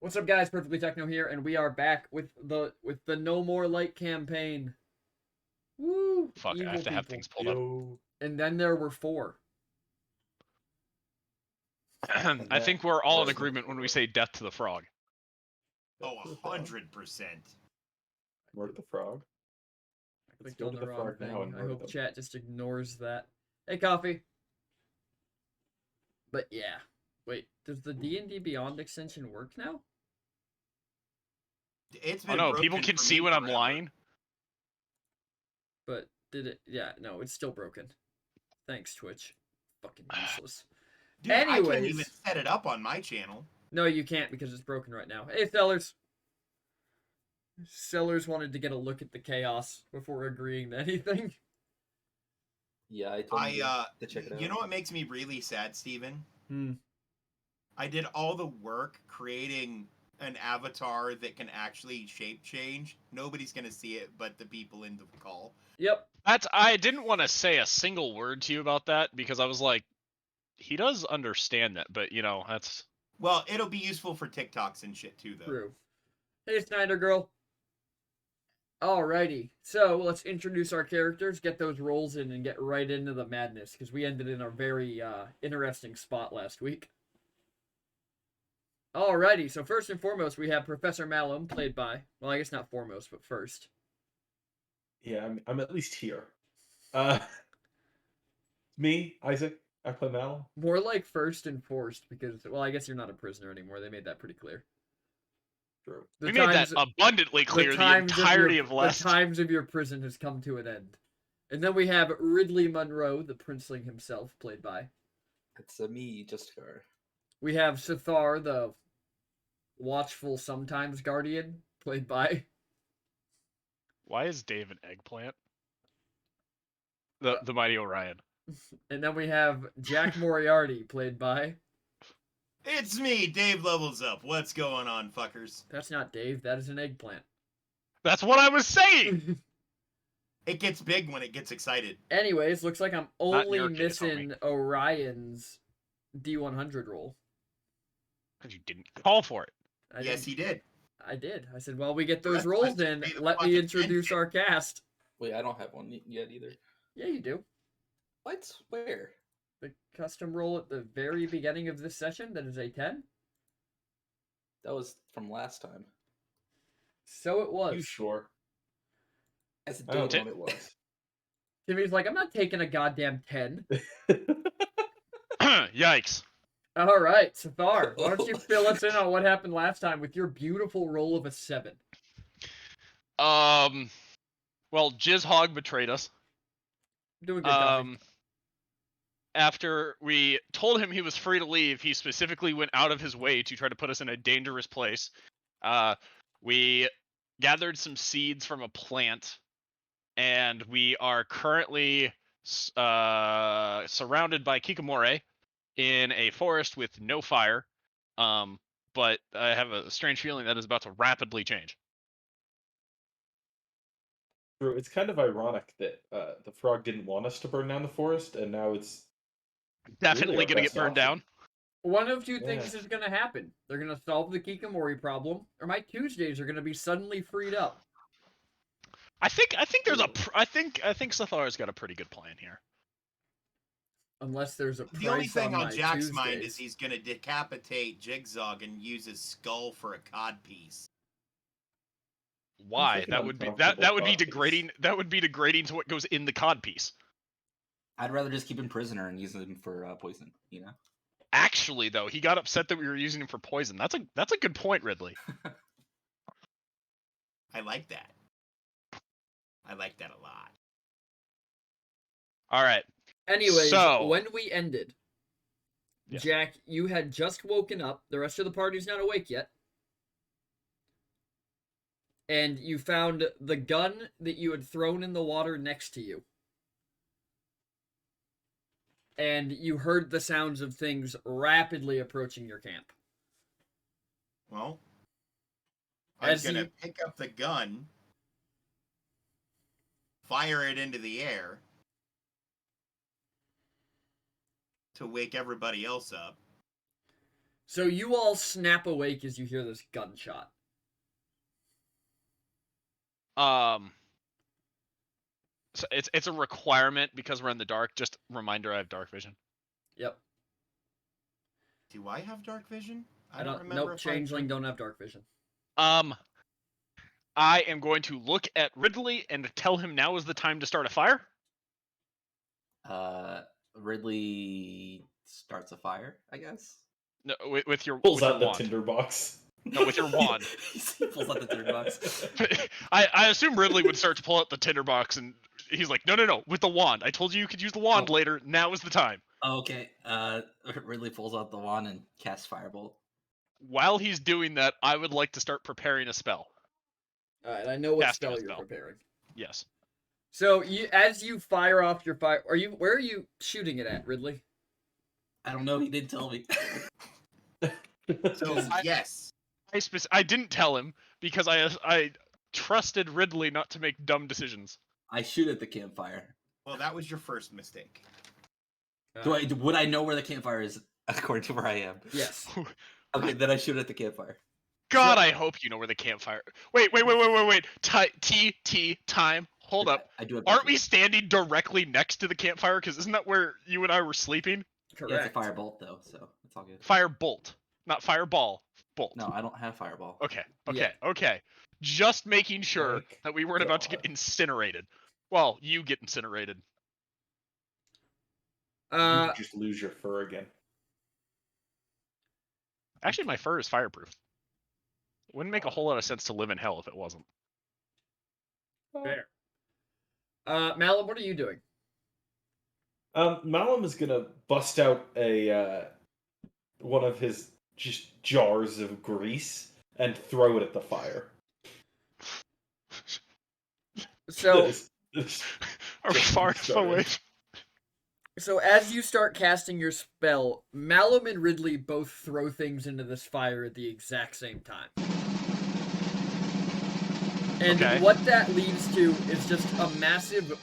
What's up, guys? Perfectly Techno here, and we are back with the No More Light campaign. Woo! Fuck, I Evil have to have people. things pulled up. Yo, And then there were 4. I think we're all in wasn't agreement when we say death to the frog. Oh, 100%. Murder the frog. I Let's clicked go on to the the wrong frog now thing. and I murder hope them. chat just ignores that. Hey, Coffee. But yeah, wait. Does the D&D Beyond extension work now? It's Oh been no, broken people can for see me when I'm forever. lying. But did it? Yeah, no, it's still broken. Thanks, Twitch. Fucking useless. Dude, I can't even Anyways. set it up on my channel. No, you can't because it's broken right now. Hey, Sellers. Sellers wanted to get a look at the chaos before agreeing to anything. Yeah, I told you to check it out. You know what makes me really sad, Steven? Hmm. I did all the work creating an avatar that can actually shape change. Nobody's gonna see it but the people in the call. Yep. I didn't want to say a single word to you about that because I was like, he does understand that, but you know, that's Well, it'll be useful for TikToks and shit too, though. True. Hey, Snyder girl. Alrighty. So let's introduce our characters, get those rolls in, and get right into the madness because we ended in a very interesting spot last week. Alrighty. So first and foremost, we have Professor Malum, played by. Well, I guess not foremost, but first. Yeah, I'm at least here. Me, Isaac. I play Mal. More like first and forced because, well, I guess you're not a prisoner anymore. They made that pretty clear. True. The we made that times- abundantly clear the times entirety your, of last. The times of your prison has come to an end. And then we have Ridley Monroe, the princeling himself, played by. It's me, Justicar. We have Sithar, the watchful sometimes guardian, played by. Why is Dave an eggplant? The mighty Orion. And then we have Jack Moriarty, played by. It's me, Dave Levels Up. What's going on, fuckers? That's not Dave, that is an eggplant. That's what I was saying. It gets big when it gets excited. Anyways, looks like I'm Not in only your case, missing Orion's D100 roll. Because you didn't call for it. Yes, he did. I did. I said, well, we get those That's rolls what you in. pay the Let me fucking introduce attention. our cast. Wait, I don't have one yet either. Yeah, you do. What? Where? The custom roll at the very beginning of this session, that is a 10. That was from last time. So it was. You sure? As a I don't date know what it was. Timmy's like, I'm not taking a goddamn 10. Yikes. All right, Safar, why don't you fill us in on what happened last time with your beautiful roll of a 7? Well, Jizz Hog betrayed us. Doing good, Coffee. After we told him he was free to leave, he specifically went out of his way to try to put us in a dangerous place. We gathered some seeds from a plant, and we are currently surrounded by Kikamore in a forest with no fire. But I have a strange feeling that is about to rapidly change. True. It's kind of ironic that the frog didn't want us to burn down the forest, and now it's Definitely our gonna get best burned option. down. One of two things Yeah. is going to happen. They're going to solve the Kikamori problem, or my Tuesdays are going to be suddenly freed up. I think there's a. I think Sathar's got a pretty good plan here. Unless there's a price The only thing on my Jack's Tuesdays. mind is he's gonna decapitate Jigsaw and use his skull for a cod piece. Why? like an That would be uncomfortable that would be thought, please. degrading. That would be degrading to what goes in the cod piece. I'd rather just keep him prisoner and use him for poison, you know? Actually, though, he got upset that we were using him for poison. That's a good point, Ridley. I like that. I like that a lot. All right. Anyways, So- when we ended, Yes. Jack, you had just woken up. The rest of the party's not awake yet. And you found the gun that you had thrown in the water next to you. And you heard the sounds of things rapidly approaching your camp. Well, I'm As gonna you- pick up the gun, fire it into the air to wake everybody else up. So you all snap awake as you hear this gunshot. So it's a requirement because we're in the dark. Just reminder, I have dark vision. Yep. Do I have dark vision? I don't. remember. Nope. if I- Changeling don't have dark vision. I am going to look at Ridley and tell him now is the time to start a fire. Ridley starts a fire, I guess. No, with your Pulls with your out the wand. tinderbox. No, with your wand. He pulls out the tinderbox. I assume Ridley would start to pull out the tinderbox, and he's like, no, with the wand. I told you could use the wand Oh. later. Now is the time. Okay. Ridley pulls out the wand and casts Firebolt. While he's doing that, I would like to start preparing a spell. All right. I know what Casting a spell you're spell. preparing. Yes. So as you fire off your fire, where are you shooting it at, Ridley? I don't know. He didn't tell me. So yes. I didn't tell him because I trusted Ridley not to make dumb decisions. I shoot at the campfire. Well, that was your first mistake. Would I know where the campfire is according to where I am? Yes. Okay, then I shoot at the campfire. God, I hope you know where the campfire. Wait. Time. Hold up. I do have. Aren't we standing directly next to the campfire? Because isn't that where you and I were sleeping? Correct. Yeah, it's a firebolt though, so it's all good. Firebolt, not fireball. Bolt. No, I don't have fireball. Okay. Just making sure Thank that we weren't about to get God. incinerated. Well, you get incinerated. You just lose your fur again. Actually, my fur is fireproof. It wouldn't make a whole lot of sense to live in hell if it wasn't. Fair. Malum, what are you doing? Malum is gonna bust out a one of his just jars of grease and throw it at the fire. So Are we far enough Sorry. away? So as you start casting your spell, Malum and Ridley both throw things into this fire at the exact same time. And Okay. what that leads to is just a massive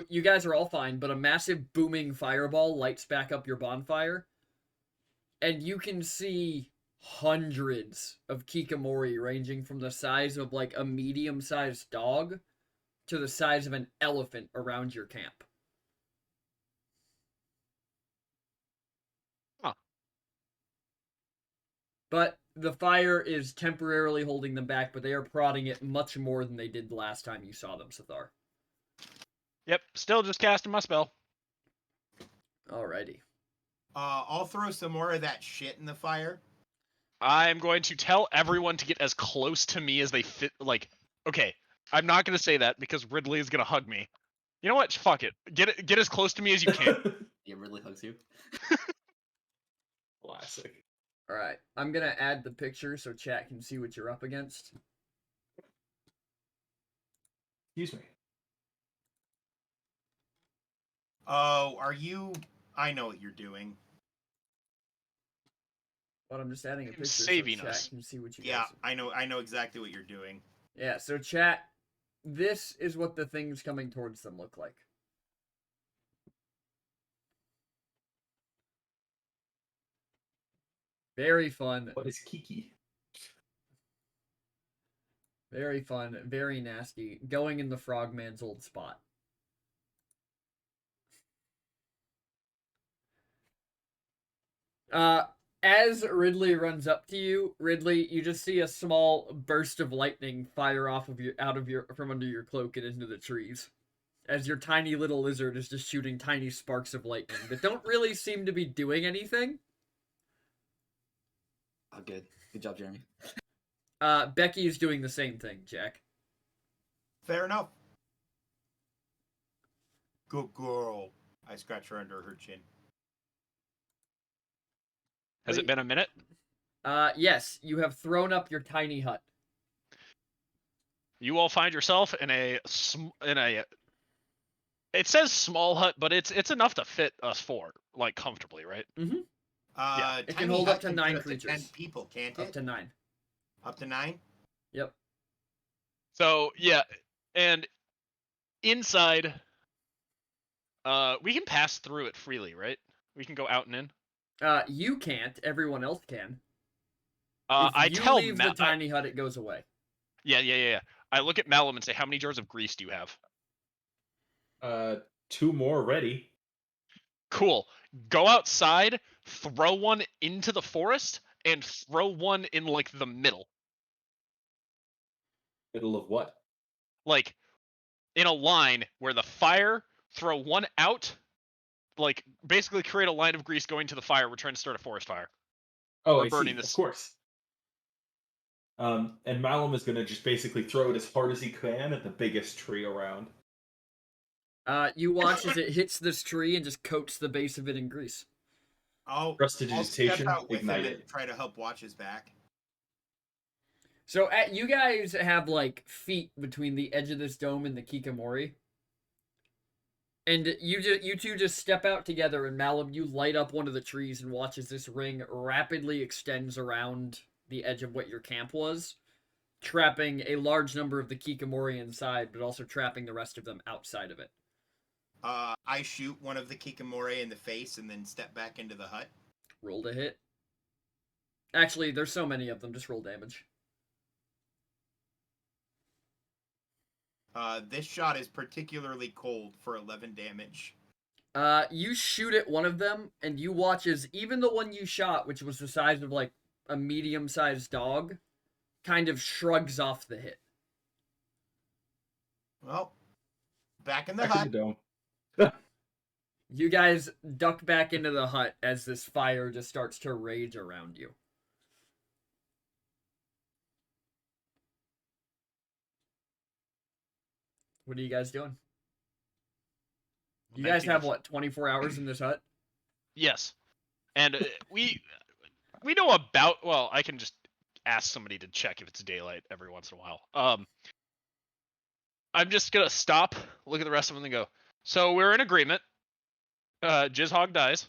you guys are all fine, but a massive booming fireball lights back up your bonfire. And you can see hundreds of Kikamori ranging from the size of like a medium-sized dog to the size of an elephant around your camp. But the fire is temporarily holding them back, but they are prodding it much more than they did the last time you saw them, Sathar. Yep, still just casting my spell. Alrighty. I'll throw some more of that shit in the fire. I'm going to tell everyone to get as close to me as they fit. Like, okay, I'm not going to say that because Ridley is going to hug me. You know what? Fuck it. Get as close to me as you can. Yeah, Ridley hugs you. Classic. Alright. I'm gonna add the picture so chat can see what you're up against. Excuse me. Oh, are you? I know what you're doing. But I'm just adding a I'm picture saving so chat us. can see what you Yeah, guys I know exactly what you're doing. Yeah, so chat, this is what the things coming towards them look like. Very fun. What is Kiki? Very fun. Very nasty. Going in the Frogman's old spot. As Ridley runs up to you, Ridley, you just see a small burst of lightning fire off of from under your cloak and into the trees. As your tiny little lizard is just shooting tiny sparks of lightning that don't really seem to be doing anything. Oh, good. Good job, Jeremy. Becky is doing the same thing, Jack. Fair enough. Good girl. I scratch her under her chin. Has it been a minute? Yes, you have thrown up your tiny hut. You all find yourself in a. It says small hut, but it's enough to fit us four like comfortably, right? Yeah. It can hold up to 9 10 creatures. people, can't Up it? to 9. Up to 9? Yep. So yeah, and inside, we can pass through it freely, right? We can go out and in. You can't. Everyone else can. If I you tell leave the Mal. tiny hut, it goes away. Yeah. I look at Malum and say, "How many jars of grease do you have?" 2 more ready. Cool. Go outside, throw one into the forest, and throw one in like the middle, Middle of what? like in a line where the fire. Throw one out, like basically create a line of grease going to the fire. We're trying to start a forest fire. Oh, We're I burning see. this. Of course. And Malum is gonna just basically throw it as hard as he can at the biggest tree around. You watch as it hits this tree and just coats the base of it in grease. I'll step Prestidigitation out with him and ignited. try to help watch his back. So you guys have like feet between the edge of this dome and the Kikamori. And you two just step out together, and Malum, you light up one of the trees and watch as this ring rapidly extends around the edge of what your camp was, trapping a large number of the Kikamori inside, but also trapping the rest of them outside of it. I shoot one of the Kikamori in the face and then step back into the hut. Roll to hit. Actually, there's so many of them, just roll damage. This shot is particularly cold for 11 damage. You shoot at one of them, and you watch as even the one you shot, which was the size of like a medium-sized dog, kind of shrugs off the hit. Well, back in the Back in hut. the dome. You guys duck back into the hut as this fire just starts to rage around you. What are you guys doing? You guys have what, 24 hours in this hut? Yes, and we know about. Well, I can just ask somebody to check if it's daylight every once in a while. I'm just gonna stop, look at the rest of them, and go. So we're in agreement. Jizzhog dies.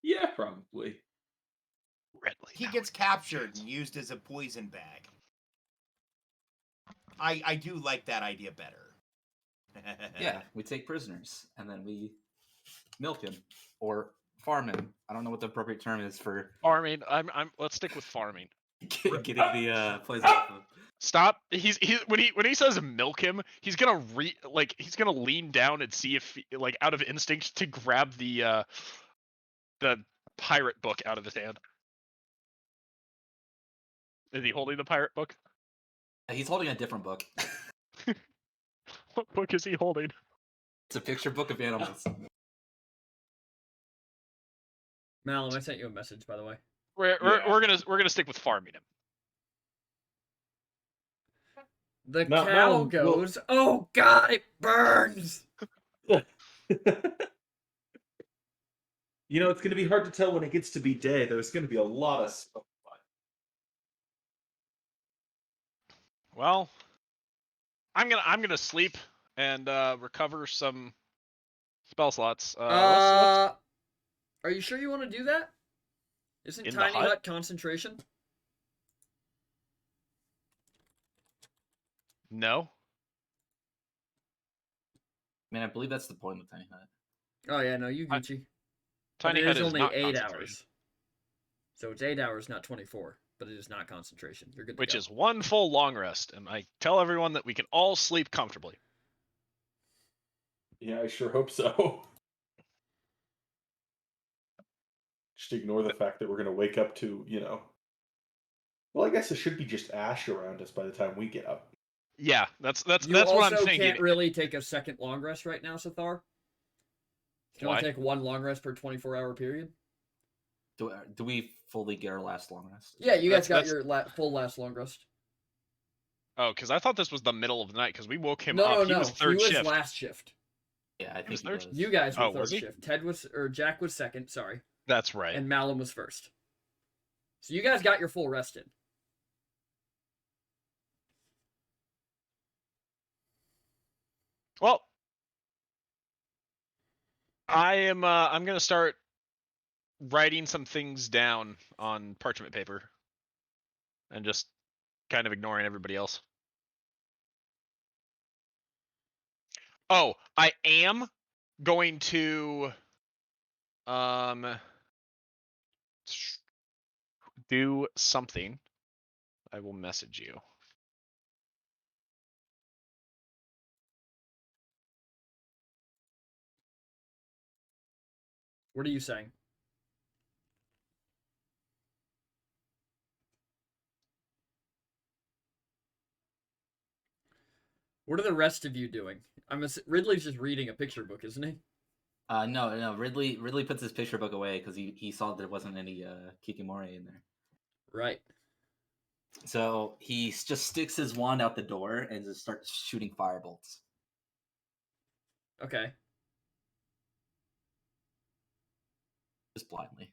Yeah, probably. Redley. He gets captured and used as a poison bag. I do like that idea better. Yeah, we take prisoners and then we milk him or farm him. I don't know what the appropriate term is for Farming. Let's stick with farming. getting the poison off of. Stop. He's when he says milk him, he's gonna he's gonna lean down and see if like out of instinct to grab the pirate book out of his hand. Is he holding the pirate book? He's holding a different book. What book is he holding? It's a picture book of animals. Malum, I sent you a message, by the way. We're gonna stick with farming him. The No, cow Malum, goes, oh god, it burns! You know, it's going to be hard to tell when it gets to be day. There's going to be a lot of stuff. Well, I'm gonna sleep and recover some spell slots. Are you sure you want to do that? Isn't In the Tiny hut? Hut concentration? No. I mean, I believe that's the point of Tiny Hut. Oh yeah, no, you Gucci. Tiny But it Hut is is only not 8 concentration, hours. So it's 8 hours, not 24. But it is not concentration. You're good to which go. is one full long rest, and I tell everyone that we can all sleep comfortably. Yeah, I sure hope so. Just ignore the fact that we're going to wake up to, Well, I guess it should be just ash around us by the time we get up. Yeah, that's You what I'm also thinking. can't really take a second long rest right now, Sathar. You can only Why? take one long rest per 24-hour period. Do we fully get our last long rest? Yeah, you guys got That's- your full last long rest. Oh, because I thought this was the middle of the night because we woke him No, up. no, He no. was third shift. last shift. Yeah, I think was he third? was. You guys were Oh, third was he? shift. Jack was second, sorry. That's right. And Malum was first. So you guys got your full rest in. Well, I'm gonna start writing some things down on parchment paper and just kind of ignoring everybody else. Oh, I am going to do something. I will message you. What are you saying? What are the rest of you doing? Ridley's just reading a picture book, isn't he? No. Ridley puts his picture book away because he saw there wasn't any Kikimori in there. Right. So he just sticks his wand out the door and just starts shooting firebolts. Okay. Just blindly.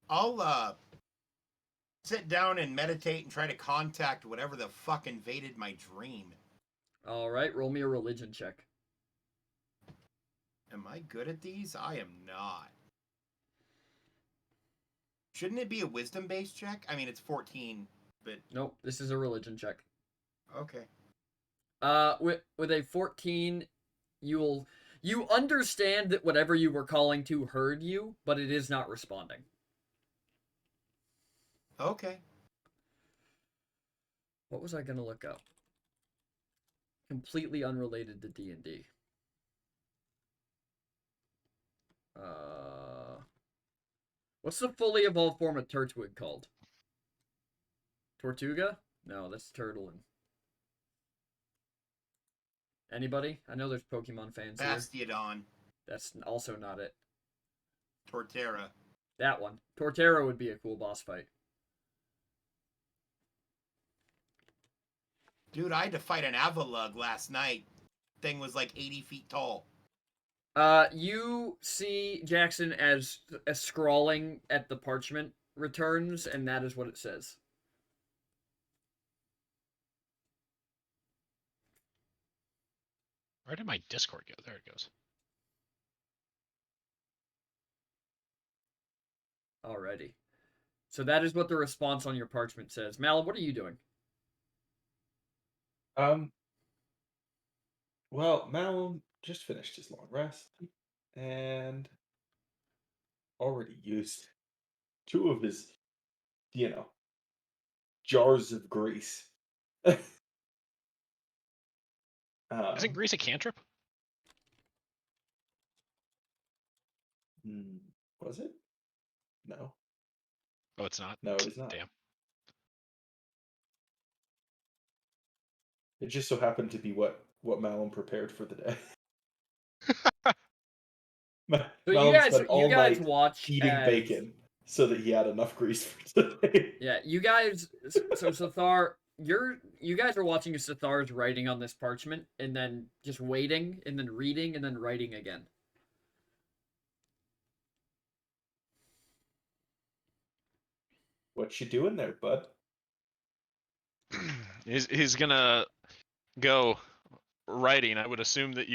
I'll sit down and meditate and try to contact whatever the fuck invaded my dream. All right. Roll me a religion check. Am I good at these? I am not. Shouldn't it be a wisdom-based check? I mean, it's 14, but Nope. This is a religion check. okay. With a 14, you understand that whatever you were calling to heard you, but it is not responding. Okay. What was I gonna look up? Completely unrelated to D&D. What's the fully evolved form of Turtwig called? Tortuga? No, that's Turtling. Anybody? I know there's Pokemon fans here. Bastiodon. That's also not it. Torterra. That one. Torterra would be a cool boss fight. Dude, I had to fight an Avalug last night. Thing was like 80 feet tall. You see Jackson as scrawling at the parchment returns, and that is what it says. Where did my Discord go? There it goes. Alrighty. So that is what the response on your parchment says. Mal, what are you doing? Well, Malum just finished his long rest and already used 2 of his, jars of grease. Isn't grease a cantrip? Was it? No. Oh, it's not. No, it's not. Damn. It just so happened to be what Malum prepared for the day. So Malum spent all you guys night watch eating as, bacon so that he had enough grease for today. Yeah, you guys. So Sathar, you guys are watching as Sathar's writing on this parchment, and then just waiting, and then reading, and then writing again. What you doing there, bud? He's gonna go writing. I would assume that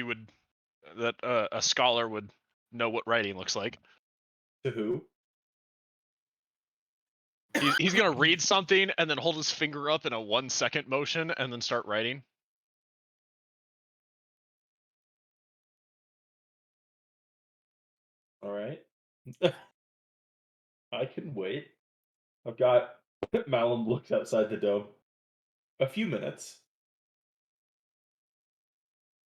a scholar would know what writing looks like. To who? He's gonna read something and then hold his finger up in a 1-second motion and then start writing. All right. I can wait. I've got Malum looked outside the dome. A few minutes.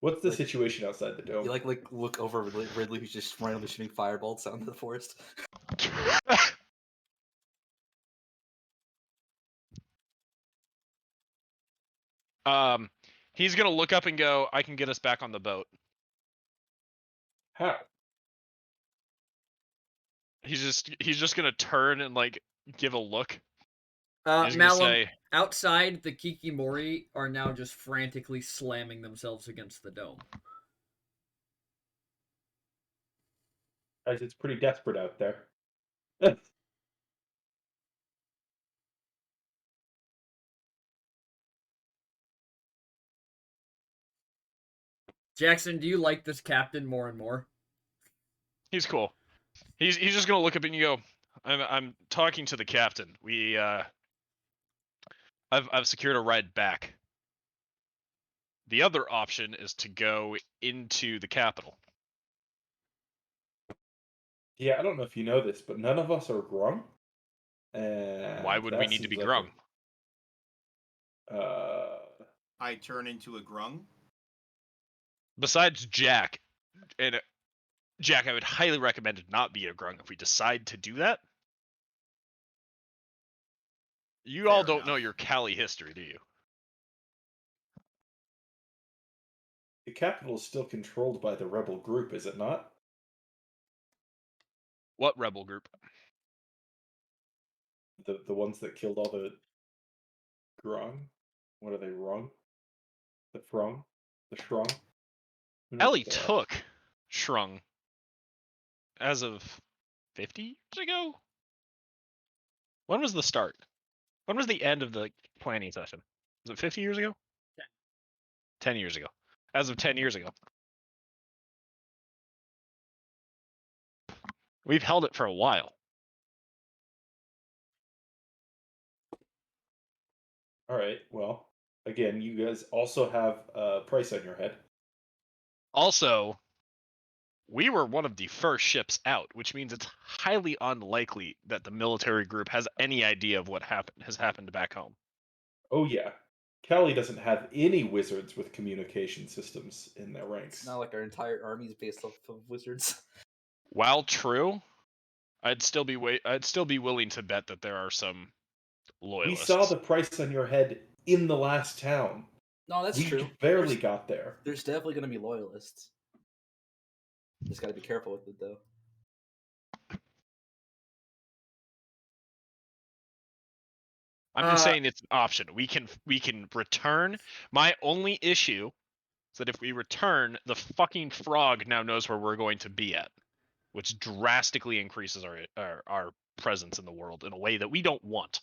What's the situation outside the dome? You like look over Ridley, who's just randomly shooting firebolts out into the forest. He's gonna look up and go, "I can get us back on the boat." How? He's just gonna turn and like give a look. He's gonna Malum, say, outside, the Kikimori are now just frantically slamming themselves against the dome. Guys, it's pretty desperate out there. Jackson, do you like this captain more and more? he's cool. He's just gonna look up and you go, I'm talking to the captain. I've secured a ride back. The other option is to go into the capital. Yeah, I don't know if you know this, but none of us are Grung. And Why would we that need to seems be like Grung? I turn into a grung. Besides Jack, and Jack, I would highly recommend it not be a Grung if we decide to do that. You all Fair don't know enough. your Cali history, do you? the capital is still controlled by the rebel group, is it not? What rebel group? The ones that killed all the Grung? What are they, Rung? The Frung? The Shrung? Who knows Ellie what they are? took Shrung as of 50 years ago? When was the start? When was the end of the planning session? Was it 50 years ago? 10 years ago. As of 10 years ago. We've held it for a while. Alright, well, again, you guys also have a price on your head. Also, we were one of the first ships out, which means it's highly unlikely that the military group has any idea of what has happened back home. Oh, yeah. Cali doesn't have any wizards with communication systems in their It's ranks. not like our entire army is based off of wizards. While true, I'd still be willing to bet that there are some We loyalists. saw the price on your head in the last town. No, that's we true. barely got there. There's definitely going to be loyalists. Just got to be careful with it, though. I'm just saying it's an option. We can return. My only issue is that if we return, the fucking frog now knows where we're going to be at, which drastically increases our presence in the world in a way that we don't want.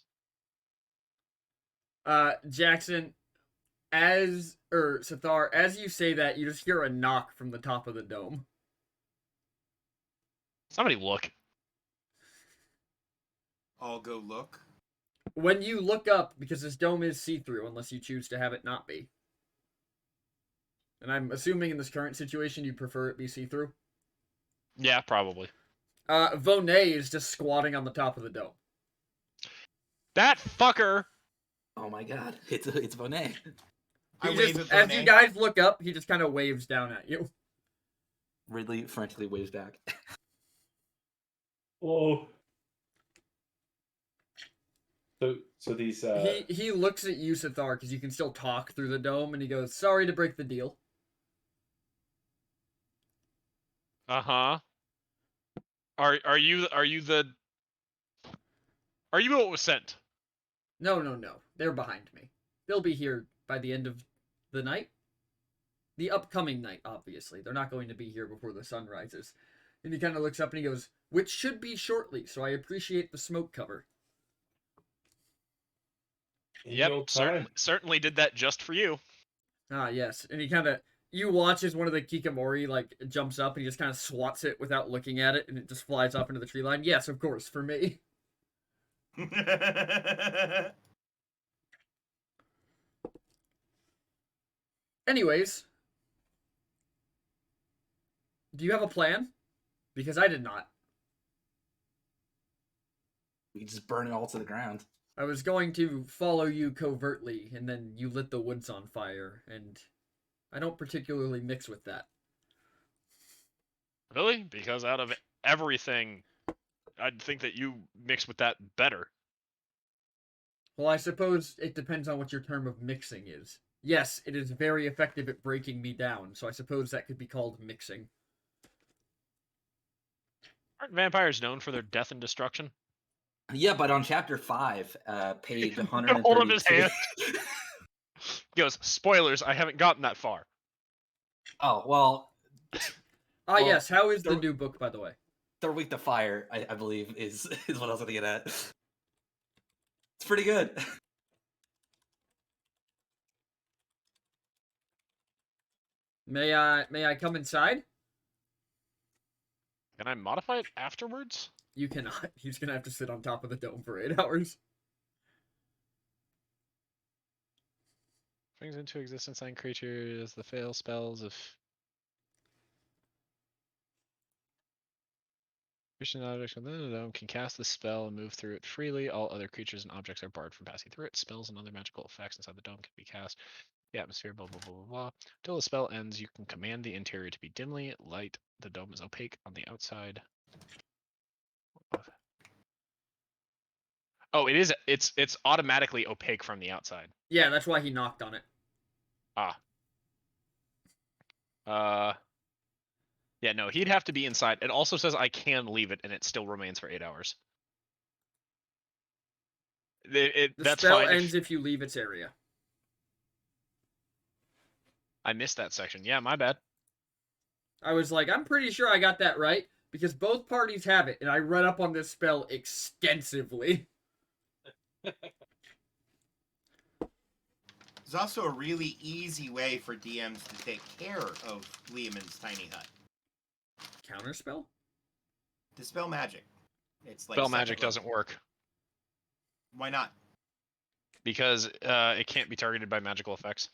Jackson, Sathar, as you say that, you just hear a knock from the top of the dome. Somebody look. I'll go look. When you look up, because this dome is see-through unless you choose to have it not be. And I'm assuming in this current situation you prefer it be see-through. Yeah, probably. Vonet is just squatting on the top of the dome. That fucker. Oh my god, it's Vonet. I He wave just, at as you Vonet. guys look up, he just kind of waves down at you. Ridley frantically waves back. Oh. So these He looks at you, Sathar, because you can still talk through the dome, and he goes, "Sorry to break the deal." Uh-huh. Are you what was sent? No. They're behind me. They'll be here by the end of the night. The upcoming night, obviously. They're not going to be here before the sun rises. And he kind of looks up and he goes, "Which should be shortly, so I appreciate the smoke cover." in Yep, no time. certainly did that just for you. Ah, yes. And he kind of, you watch as one of the Kikamori, like, jumps up and he just kind of swats it without looking at it, and it just flies off into the tree line. Yes, of course, for me. Anyways, do you have a plan? Because I did not. We can just burn it all to the ground. I was going to follow you covertly, and then you lit the woods on fire, and I don't particularly mix with that. Really? Because out of everything, I'd think that you mix with that better. Well, I suppose it depends on what your term of mixing is. Yes, it is very effective at breaking me down, so I suppose that could be called mixing. Aren't vampires known for their death and destruction? Yeah, but on chapter 5, page Hold up 132. his hand. He goes, spoilers, I haven't gotten that far. Oh, well, Well, Yes, how is the there- new book, by the way? Third Week to Fire, I believe, is what I was going to get at. It's pretty good. May I come inside? Can I modify it afterwards? You cannot. He's gonna have to sit on top of the dome for 8 hours. Brings into existence nine creatures, the fail spells of... Christian objects within the dome can cast the spell and move through it freely. All other creatures and objects are barred from passing through it. Spells and other magical effects inside the dome can be cast. The atmosphere, blah blah blah blah blah. Till the spell ends, you can command the interior to be dimly light. The dome is opaque on the outside. Oh, it is. It's automatically opaque from the outside. Yeah, that's why he knocked on it. Yeah, no, he'd have to be inside. It also says I can leave it, and it still remains for 8 hours. The That's spell fine. ends if you leave its area. I missed that section. Yeah, my bad. I was like, I'm pretty sure I got that right because both parties have it, and I read up on this spell extensively. There's also a really easy way for DMs to take care of Leomund's tiny hut. Counterspell? Dispel magic. It's like Spell second magic level. doesn't work Why not? because it can't be targeted by magical effects.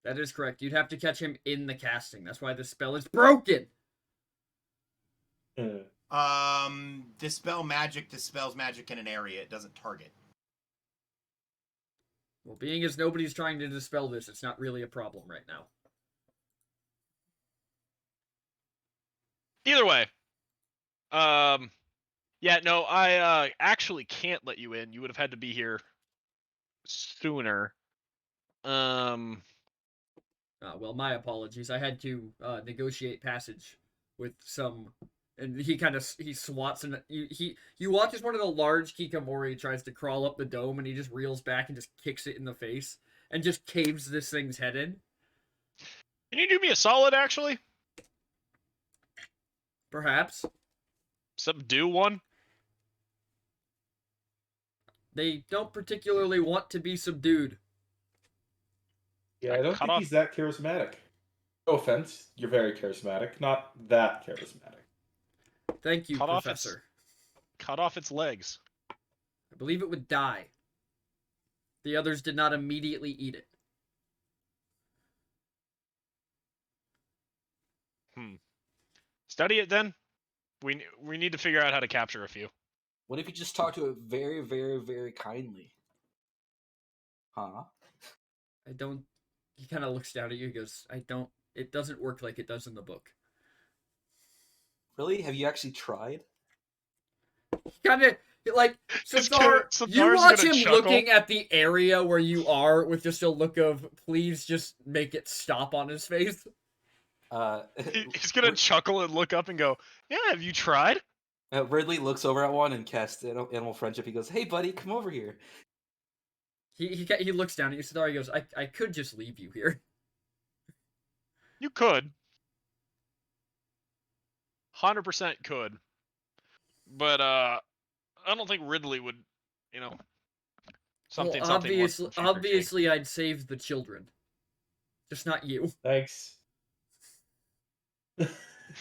That is correct. You'd have to catch him in the casting. That's why the spell is broken. Dispel magic dispels magic in an area. It doesn't target. Well, being as nobody's trying to dispel this, it's not really a problem right now. Either way, yeah, no, I actually can't let you in. You would have had to be here sooner. Well, my apologies. I had to negotiate passage with some, and he swats and you watch as one of the large Kikamori tries to crawl up the dome, and he just reels back and just kicks it in the face and just caves this thing's head in. Can you do me a solid, actually? Perhaps Subdue one? they don't particularly want to be subdued. Yeah, I don't cut think off- he's that charismatic. No offense, you're very charismatic. Not that charismatic. Thank you, Cut off Professor. Cut off its legs. I believe it would die. The others did not immediately eat it. Study it then. We need to figure out how to capture a few. What if you just talk to it very, very, very kindly? Huh? I don't. He kind of looks down at you. He goes, "I don't. It doesn't work like it does in the book." Really? Have you actually tried? Kind of like It's Cesar. Cesar's You watch gonna him chuckle. looking at the area where you are with just a look of, "Please, just make it stop" on his face. He's gonna chuckle and look up and go, "Yeah, have you tried?" Ridley looks over at one and casts animal friendship. He goes, "Hey, buddy, come over here." He looks down at you, Cesar. He goes, "I could just leave you here." You could. 100% could. But I don't think Ridley would, something Well, something. what's obviously, the future take? obviously, I'd save the children, just not you. Thanks.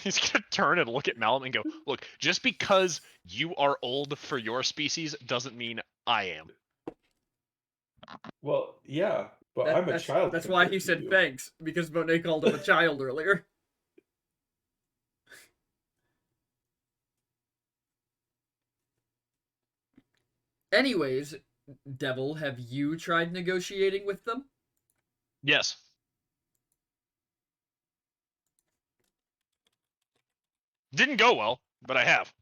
He's gonna turn and look at Malum and go, "Look, just because you are old for your species doesn't mean I am." Well, yeah, but I'm a child. That's why compared he to said you. thanks, because Monet called him a child earlier. Anyways, Devil, have you tried negotiating with them? Yes. Didn't go well, but I have.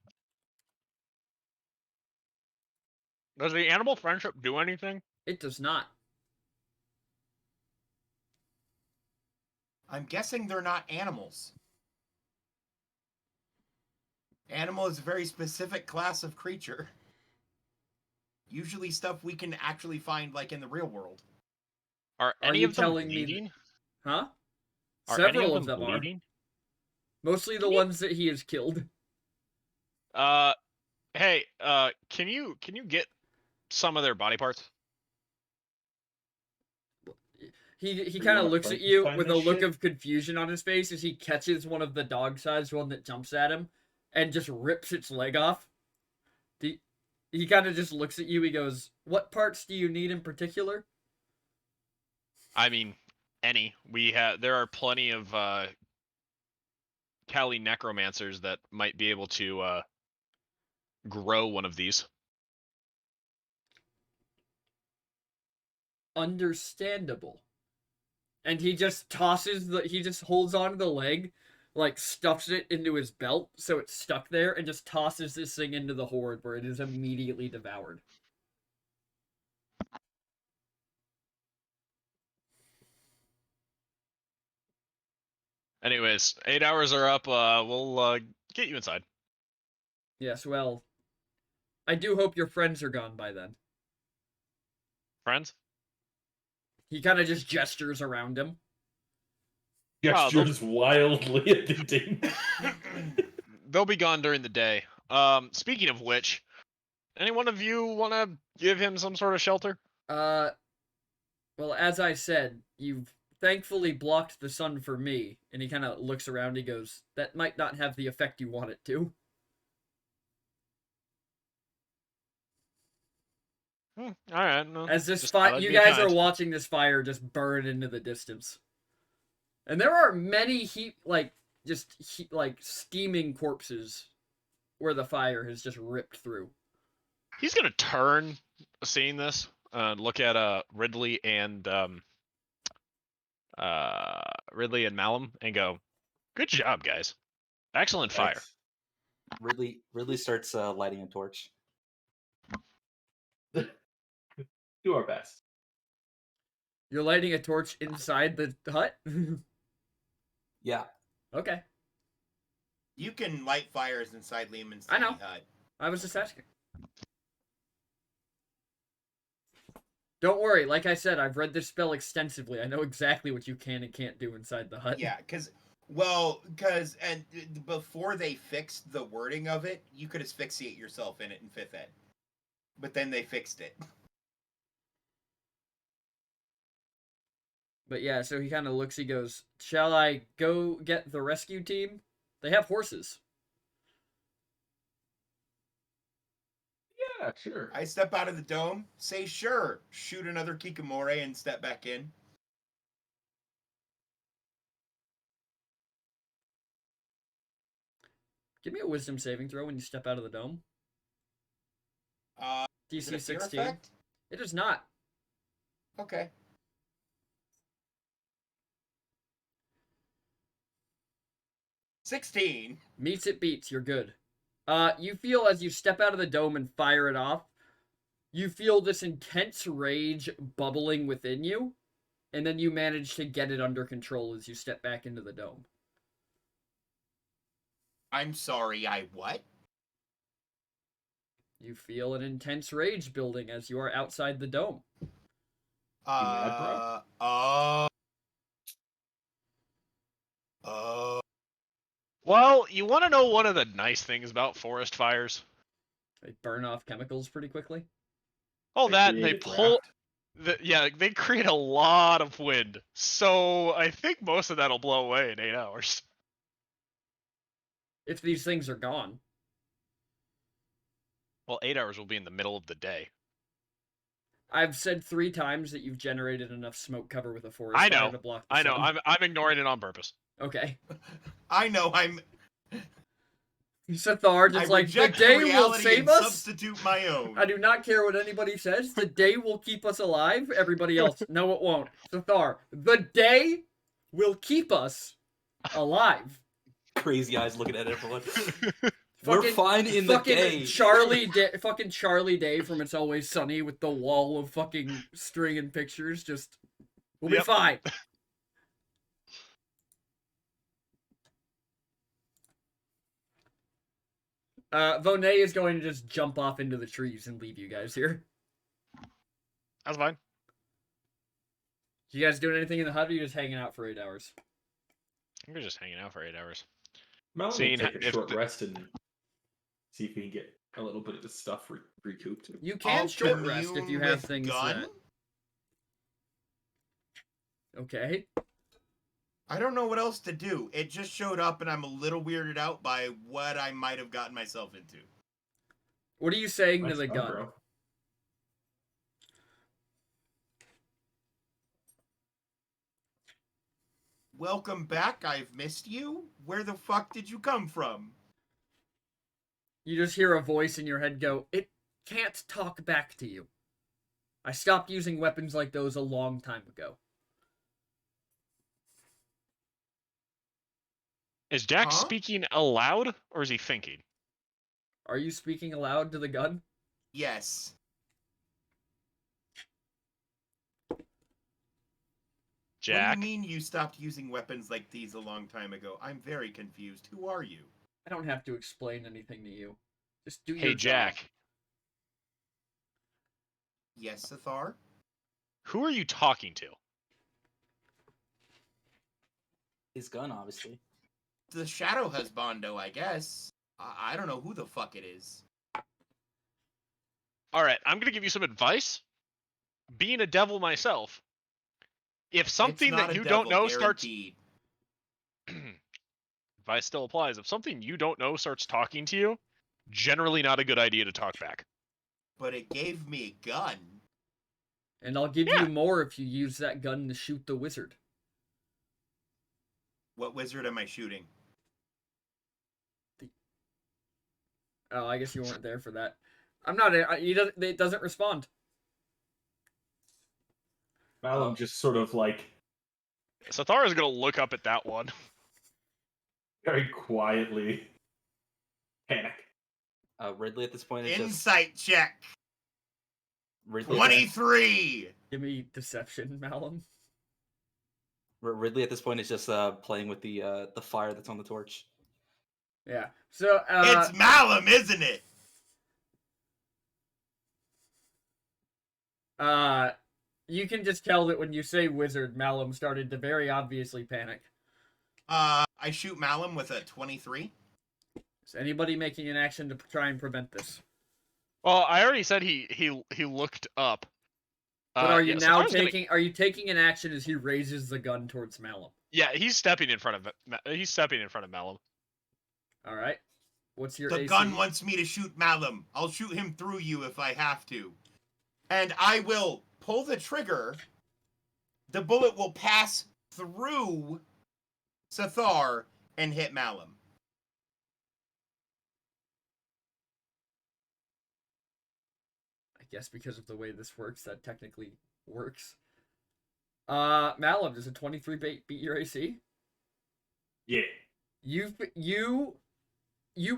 Does the animal friendship do anything? It does not. I'm guessing they're not animals. Animal is a very specific class of creature. Usually stuff we can actually find like in the real world. Are any you of them telling me that- bleeding? Huh? Are Several any of them are. bleeding? Mostly the ones that he has killed. Hey, can you get some of their body parts? He you kind of wanna looks at you Frankenstein with a this look shit? of confusion on his face as he catches one of the dog-sized one that jumps at him and just rips its leg off. He kind of just looks at you. He goes, "What parts do you need in particular?" I mean, any. There are plenty of Kali necromancers that might be able to grow one of these. Understandable. And he just he just holds onto the leg, like stuffs it into his belt so it's stuck there, and just tosses this thing into the horde where it is immediately devoured. Anyways, 8 hours are up. We'll get you inside. Yes, well, I do hope your friends are gone by then. Friends? He kind of just gestures around him. Gestures wildly at the demon. They'll be gone during the day. Speaking of which, any one of you want to give him some sort of shelter? Well, as I said, you've thankfully blocked the sun for me. And he kind of looks around, he goes, that might not have the effect you want it to. Alright. No, As this just thought fire, I'd you be guys kind. are watching this fire just burn into the distance. And there are many steaming corpses where the fire has just ripped through. He's gonna turn, seeing this, look at Ridley and Malum, and go, "Good job, guys! Excellent fire." Thanks. Ridley starts lighting a torch. Do our best. You're lighting a torch inside the hut? Yeah. Okay. You can light fires inside Lehman's I know. tiny hut. I was just asking. Don't worry, like I said, I've read this spell extensively. I know exactly what you can and can't do inside the hut. Yeah, because before they fixed the wording of it, you could asphyxiate yourself in it in 5th ed. But then they fixed it. But yeah, so he kind of looks, he goes, shall I go get the rescue team? They have horses. Yeah, sure. I step out of the dome, say sure, shoot another Kikamore, and step back in. Give me a wisdom saving throw when you step out of the dome. Is it a DC fear 16. effect? It is not. Okay. $16. Meets it beats, you're good. You feel as you step out of the dome and fire it off, you feel this intense rage bubbling within you, and then you manage to get it under control as you step back into the dome. I'm sorry, I what? You feel an intense rage building as you are outside the dome. mad, bro? Well, you want to know one of the nice things about forest fires? They burn off chemicals pretty quickly. Oh, They that and they create a pull. draft. They create a lot of wind, so I think most of that'll blow away in 8 hours. If these things are gone. Well, 8 hours will be in the middle of the day. I've said 3 times that you've generated enough smoke cover with a forest I fire know. to block the I know. sun. I'm ignoring it on purpose. Okay. I know, I'm... Sathar just I like, the reject day will reality save and us? substitute my own. I do not care what anybody says. The day will keep us alive. Everybody else, no, it won't. Sathar, the day will keep us alive. Crazy eyes looking at everyone. We're Fucking- fine in the fucking day. fucking Charlie Day from It's Always Sunny with the wall of fucking string and pictures. Just, we'll be Yep. fine. Vonet is going to just jump off into the trees and leave you guys here. That's fine. You guys doing anything in the hut, or are you just hanging out for 8 hours? We're just hanging out for 8 hours. Malin will Seeing take a if short the- rest and see if we can get a little bit of his stuff recouped. You can I'll short rest if you commune have with things gun? that... Okay. I don't know what else to do. It just showed up and I'm a little weirded out by what I might have gotten myself into. What are you saying to Nice the gun, gun? bro. Welcome back. I've missed you. Where the fuck did you come from? You just hear a voice in your head go, "It can't talk back to you. I stopped using weapons like those a long time ago." Is Jack Huh? speaking aloud, or is he thinking? Are you speaking aloud to the gun? Yes. Jack? What do you mean you stopped using weapons like these a long time ago? I'm very confused. Who are you? I don't have to explain anything to you. Just do your Hey, job. Jack. Yes, Sathar? Who are you talking to? His gun, obviously. The Shadow Husbando, I guess. I don't know who the fuck it is. Alright, I'm gonna give you some advice. Being a devil myself, if something It's not that a you devil, don't know guaranteed. advice still applies. If something you don't know starts talking to you, generally not a good idea to talk back. But it gave me a gun. And I'll give Yeah. you more if you use that gun to shoot the wizard. What wizard am I shooting? Oh, I guess you weren't there for that. I'm not. It doesn't respond. Malum just sort of like Sathar is gonna look up at that one. very quietly panic. Ridley at this point is just Insight check. Ridley. 23. Give me deception, Malum. Ridley at this point is just playing with the fire that's on the torch. Yeah. So It's Malum, isn't it? you can just tell that when you say wizard, Malum started to very obviously panic. I shoot Malum with a 23. Is anybody making an action to try and prevent this? Well, I already said he looked up. But are you yeah, now Sathar's gonna- taking? Are you taking an action as he raises the gun towards Malum? Yeah, he's stepping in front of he's stepping in front of Malum. All right. What's your The AC? gun wants me to shoot Malum. I'll shoot him through you if I have to. And I will pull the trigger. The bullet will pass through Sathar and hit Malum. I guess because of the way this works, that technically works. Malum, does a 23 beat your AC? Yeah. You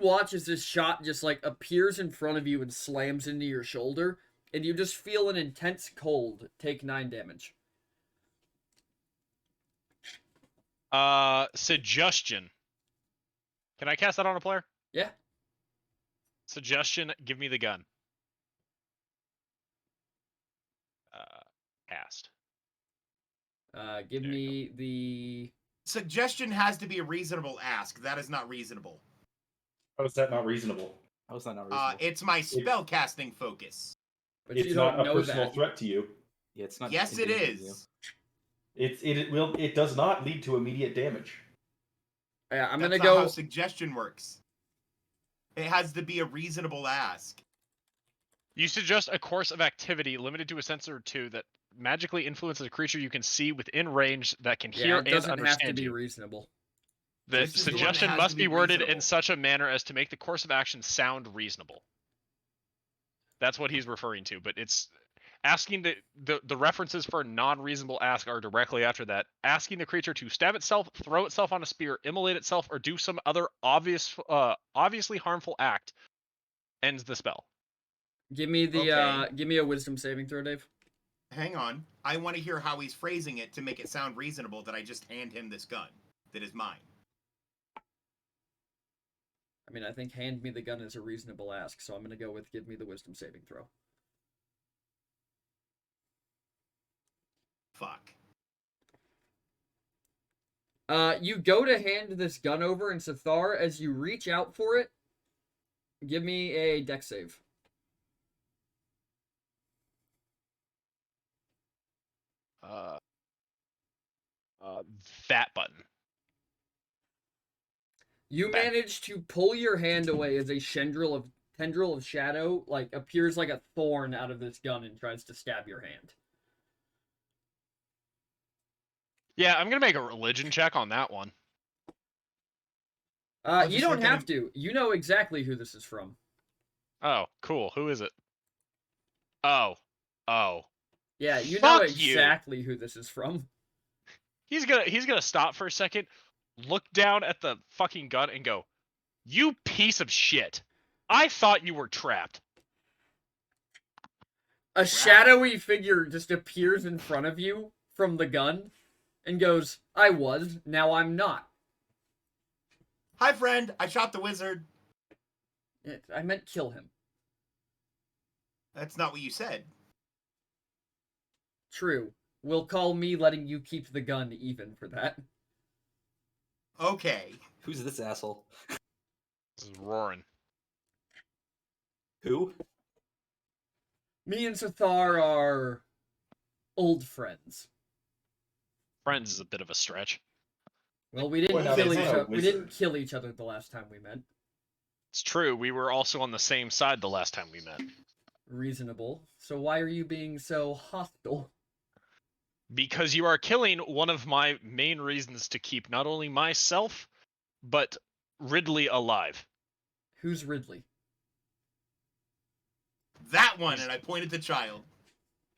watch as this shot just like appears in front of you and slams into your shoulder, and you just feel an intense cold. Take 9 damage. Suggestion. Can I cast that on a player? Yeah. Suggestion, give me the gun. Cast. Give There you me the. Suggestion has to be a reasonable ask. That is not reasonable. How is that not reasonable? How is that not reasonable? It's my spell casting focus. But It's you not don't a know personal that. threat to you. Yeah, it's not. Yes, it endangering you. is. It does not lead to immediate damage. Yeah, I'm That's gonna not go. how suggestion works. It has to be a reasonable ask. You suggest a course of activity limited to a sensor or two that magically influences a creature you can see within range that can hear Yeah, it and doesn't have to understand be you. reasonable. The This is the one that suggestion has must to be be worded in reasonable. such a manner as to make the course of action sound reasonable. That's what he's referring to, but it's asking the references for non-reasonable ask are directly after that. Asking the creature to stab itself, throw itself on a spear, immolate itself, or do some other obviously harmful act ends the spell. Give me the. Okay. Give me a wisdom saving throw, Dave. Hang on. I want to hear how he's phrasing it to make it sound reasonable that I just hand him this gun that is mine. I mean, I think hand me the gun is a reasonable ask, so I'm gonna go with give me the wisdom saving throw. Fuck. You go to hand this gun over, and Sathar, as you reach out for it, give me a dex save. That button. You Bad. manage to pull your hand away as a tendril of shadow like appears like a thorn out of this gun and tries to stab your hand. Yeah, I'm gonna make a religion check on that one. I'll You just don't look at have him. to. You know exactly who this is from. Oh, cool. Who is it? Oh. Yeah, you know Fuck you. exactly who this is from. He's gonna stop for a second, look down at the fucking gun, and go, "You piece of shit! I thought you were trapped." A shadowy figure just appears in front of you from the gun and goes, I was, now I'm not. Hi, friend. I shot the wizard. I meant kill him. That's not what you said. True. We'll call me letting you keep the gun even for that. Okay. Who's this asshole? This is roaring. Who? Me and Sathar are old friends. Friends is a bit of a stretch. Well, we didn't Well, now kill that's each not a other. We didn't wizard. kill each other the last time we met. It's true. We were also on the same side the last time we met. Reasonable. So why are you being so hostile? Because you are killing one of my main reasons to keep not only myself, but Ridley alive. Who's Ridley? That one, and I pointed to child.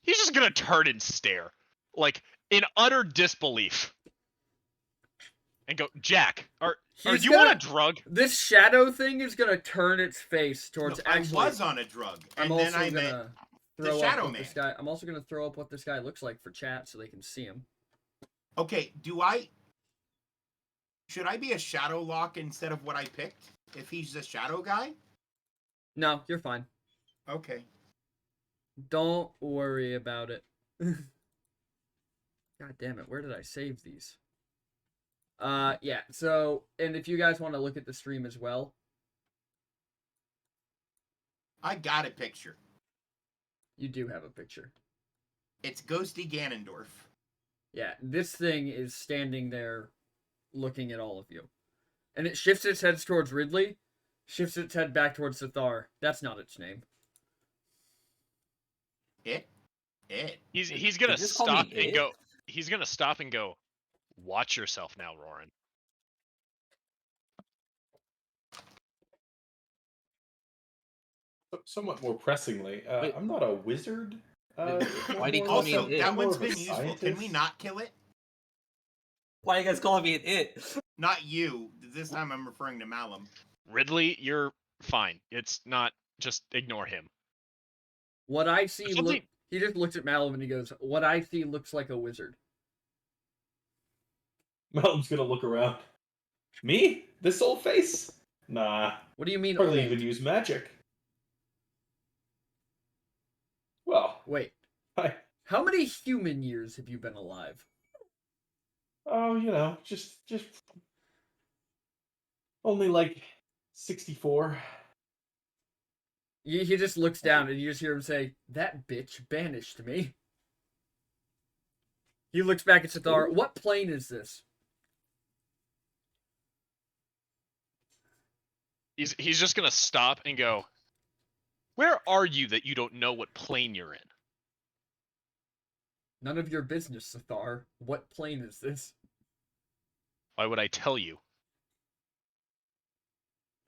He's just gonna turn and stare, like in utter disbelief, and go, "Jack, are He's you gonna- on a drug?" This shadow thing is gonna turn its face towards No, actually. I was on a drug, I'm and then also I met. gonna throw up Shadow what Man. this guy. I'm also gonna throw up what this guy looks like for chat so they can see him. Okay, should I be a shadow lock instead of what I picked? If he's the shadow guy? No, you're fine. Okay. Don't worry about it. God damn it, where did I save these? Yeah, so, and if you guys want to look at the stream as well. I got a picture. You do have a picture. It's Ghosty Ganondorf. Yeah, this thing is standing there looking at all of you. And it shifts its head towards Ridley, shifts its head back towards Sathar. That's not its name. It. He's gonna Did you just call me stop and it? go. He's gonna stop and go. "Watch yourself now, Roran." Somewhat more pressingly, Wait. I'm not a wizard. Wait, why do you more call me so- Also, an it? that I'm more one's of a been useful. Can we scientist. not kill it? Why are you guys calling me an it? Not you. This time I'm referring to Malum. Ridley, you're fine. It's not. Just ignore him. What I see Something- he just looks at Malum and he goes, what I see looks like a wizard. Malum's gonna look around. Me? This old face? Nah. What do you mean Hardly old? even use magic. Well, Wait, I. how many human years have you been alive? Oh, just only like 64. He just looks down and you just hear him say, that bitch banished me. He looks back at Sathar. What plane is this? He's just gonna stop and go. "Where are you that you don't know what plane you're in?" None of your business, Sathar. What plane is this? Why would I tell you?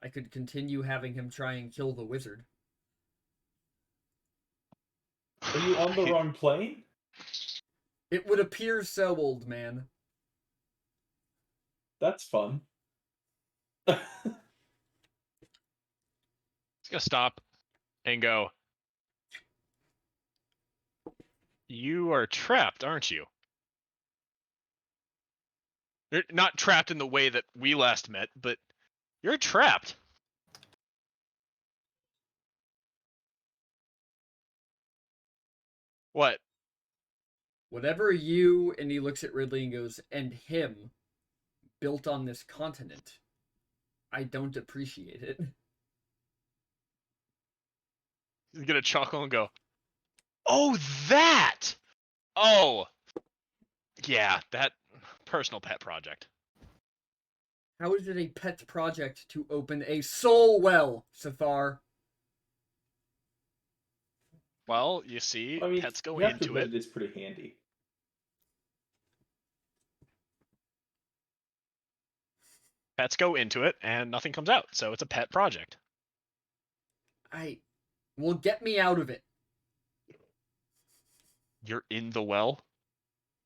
I could continue having him try and kill the wizard. Are you on the wrong plane? It would appear so, old man. That's fun. He's gonna stop and go. "You are trapped, aren't you?" You're not trapped in the way that we last met, but you're trapped. What? Whatever you, and he looks at Ridley and goes, and him, built on this continent, I don't appreciate it. He's gonna chuckle and go, "Oh, that! Oh, yeah, that personal pet project." How is it a pet project to open a soul well, Sathar? Well, you see, I mean, pets go you have to into admit it. it's pretty handy. Pets go into it, and nothing comes out, so it's a pet project. Well, get me out of it. You're in the well?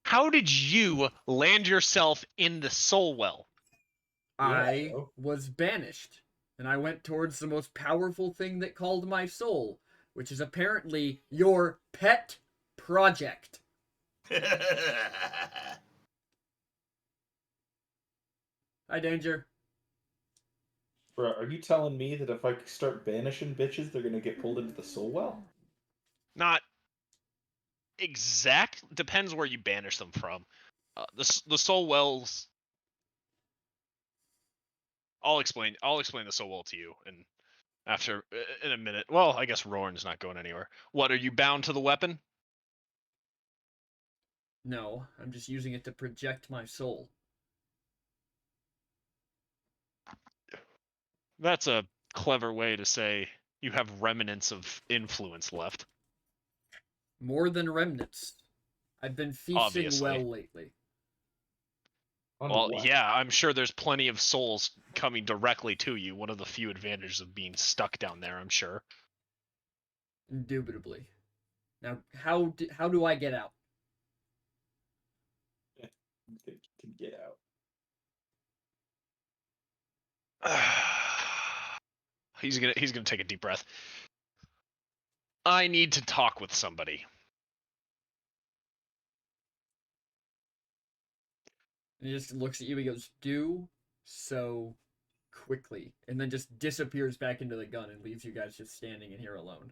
How did you land yourself in the soul well? I oh. was banished, and I went towards the most powerful thing that called my soul, which is apparently your pet project. Hi, Danger. Bro, are you telling me that if I start banishing bitches, they're gonna get pulled into the soul well? Not exact. Depends where you banish them from. The soul wells. I'll explain the soul well to you, and in a minute. Well, I guess Roran's not going anywhere. What, are you bound to the weapon? No, I'm just using it to project my soul. That's a clever way to say you have remnants of influence left. More than remnants. I've been feasting Obviously. well lately. On Well, what? yeah, I'm sure there's plenty of souls coming directly to you. One of the few advantages of being stuck down there, I'm sure. Indubitably. Now, how do I get out? I think you can get out. He's gonna take a deep breath. I need to talk with somebody. And he just looks at you. He goes, "Do so quickly," and then just disappears back into the gun and leaves you guys just standing in here alone.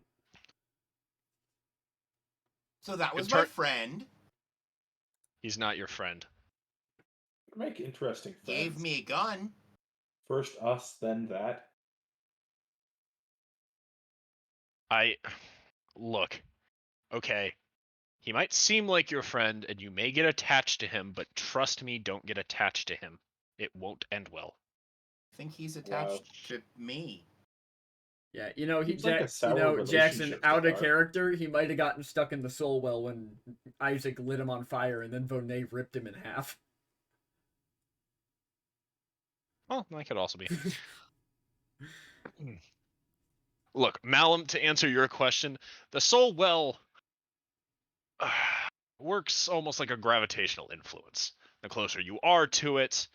So that was Good my turn. friend. He's not your friend. Make interesting friends. Gave me a gun. First us, then that. Look, okay, he might seem like your friend, and you may get attached to him, but trust me, don't get attached to him. It won't end well. I think he's attached to me. Yeah, you know, Seems like a sour Jackson, relationship out so of far. character, he might have gotten stuck in the soul well when Isaac lit him on fire, and then Vonet ripped him in half. Well, that could also be. Look, Malum, to answer your question, the soul well works almost like a gravitational influence. The closer you are to it,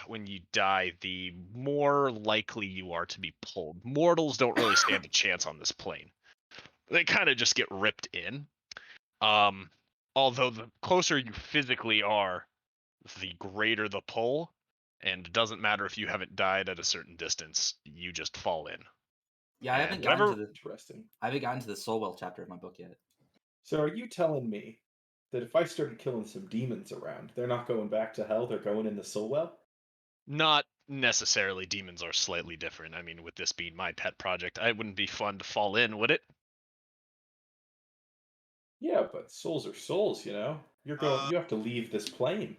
when you die, the more likely you are to be pulled. Mortals don't really stand a chance on this plane. They kind of just get ripped in. Although the closer you physically are, the greater the pull, and it doesn't matter if you haven't died at a certain distance, you just fall in. Yeah, I Yeah, haven't whatever- gotten to the Interesting. Soulwell chapter of my book yet. So are you telling me that if I started killing some demons around, they're not going back to hell, they're going in the soul well? Not necessarily. Demons are slightly different. I mean, with this being my pet project, it wouldn't be fun to fall in, would it? Yeah, but souls are souls, you know? You have to leave this plane.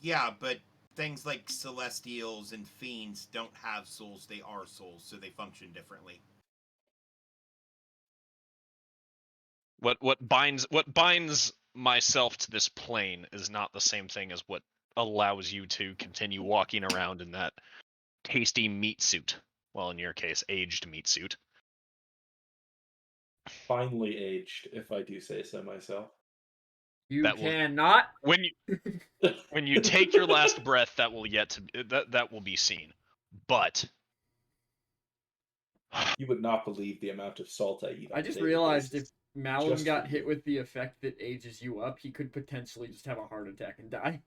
Yeah, but things like celestials and fiends don't have souls. They are souls, so they function differently. What binds myself to this plane is not the same thing as what allows you to continue walking around in that tasty meat suit. Well, in your case, aged meat suit. Finally aged, if I do say so myself. You That will- cannot. When you take your last breath, that will that will be seen. But You would not believe the amount of salt I eat. On I a just daily realized basis. if Malum Just got for hit you. with the effect that ages you up, he could potentially just have a heart attack and die.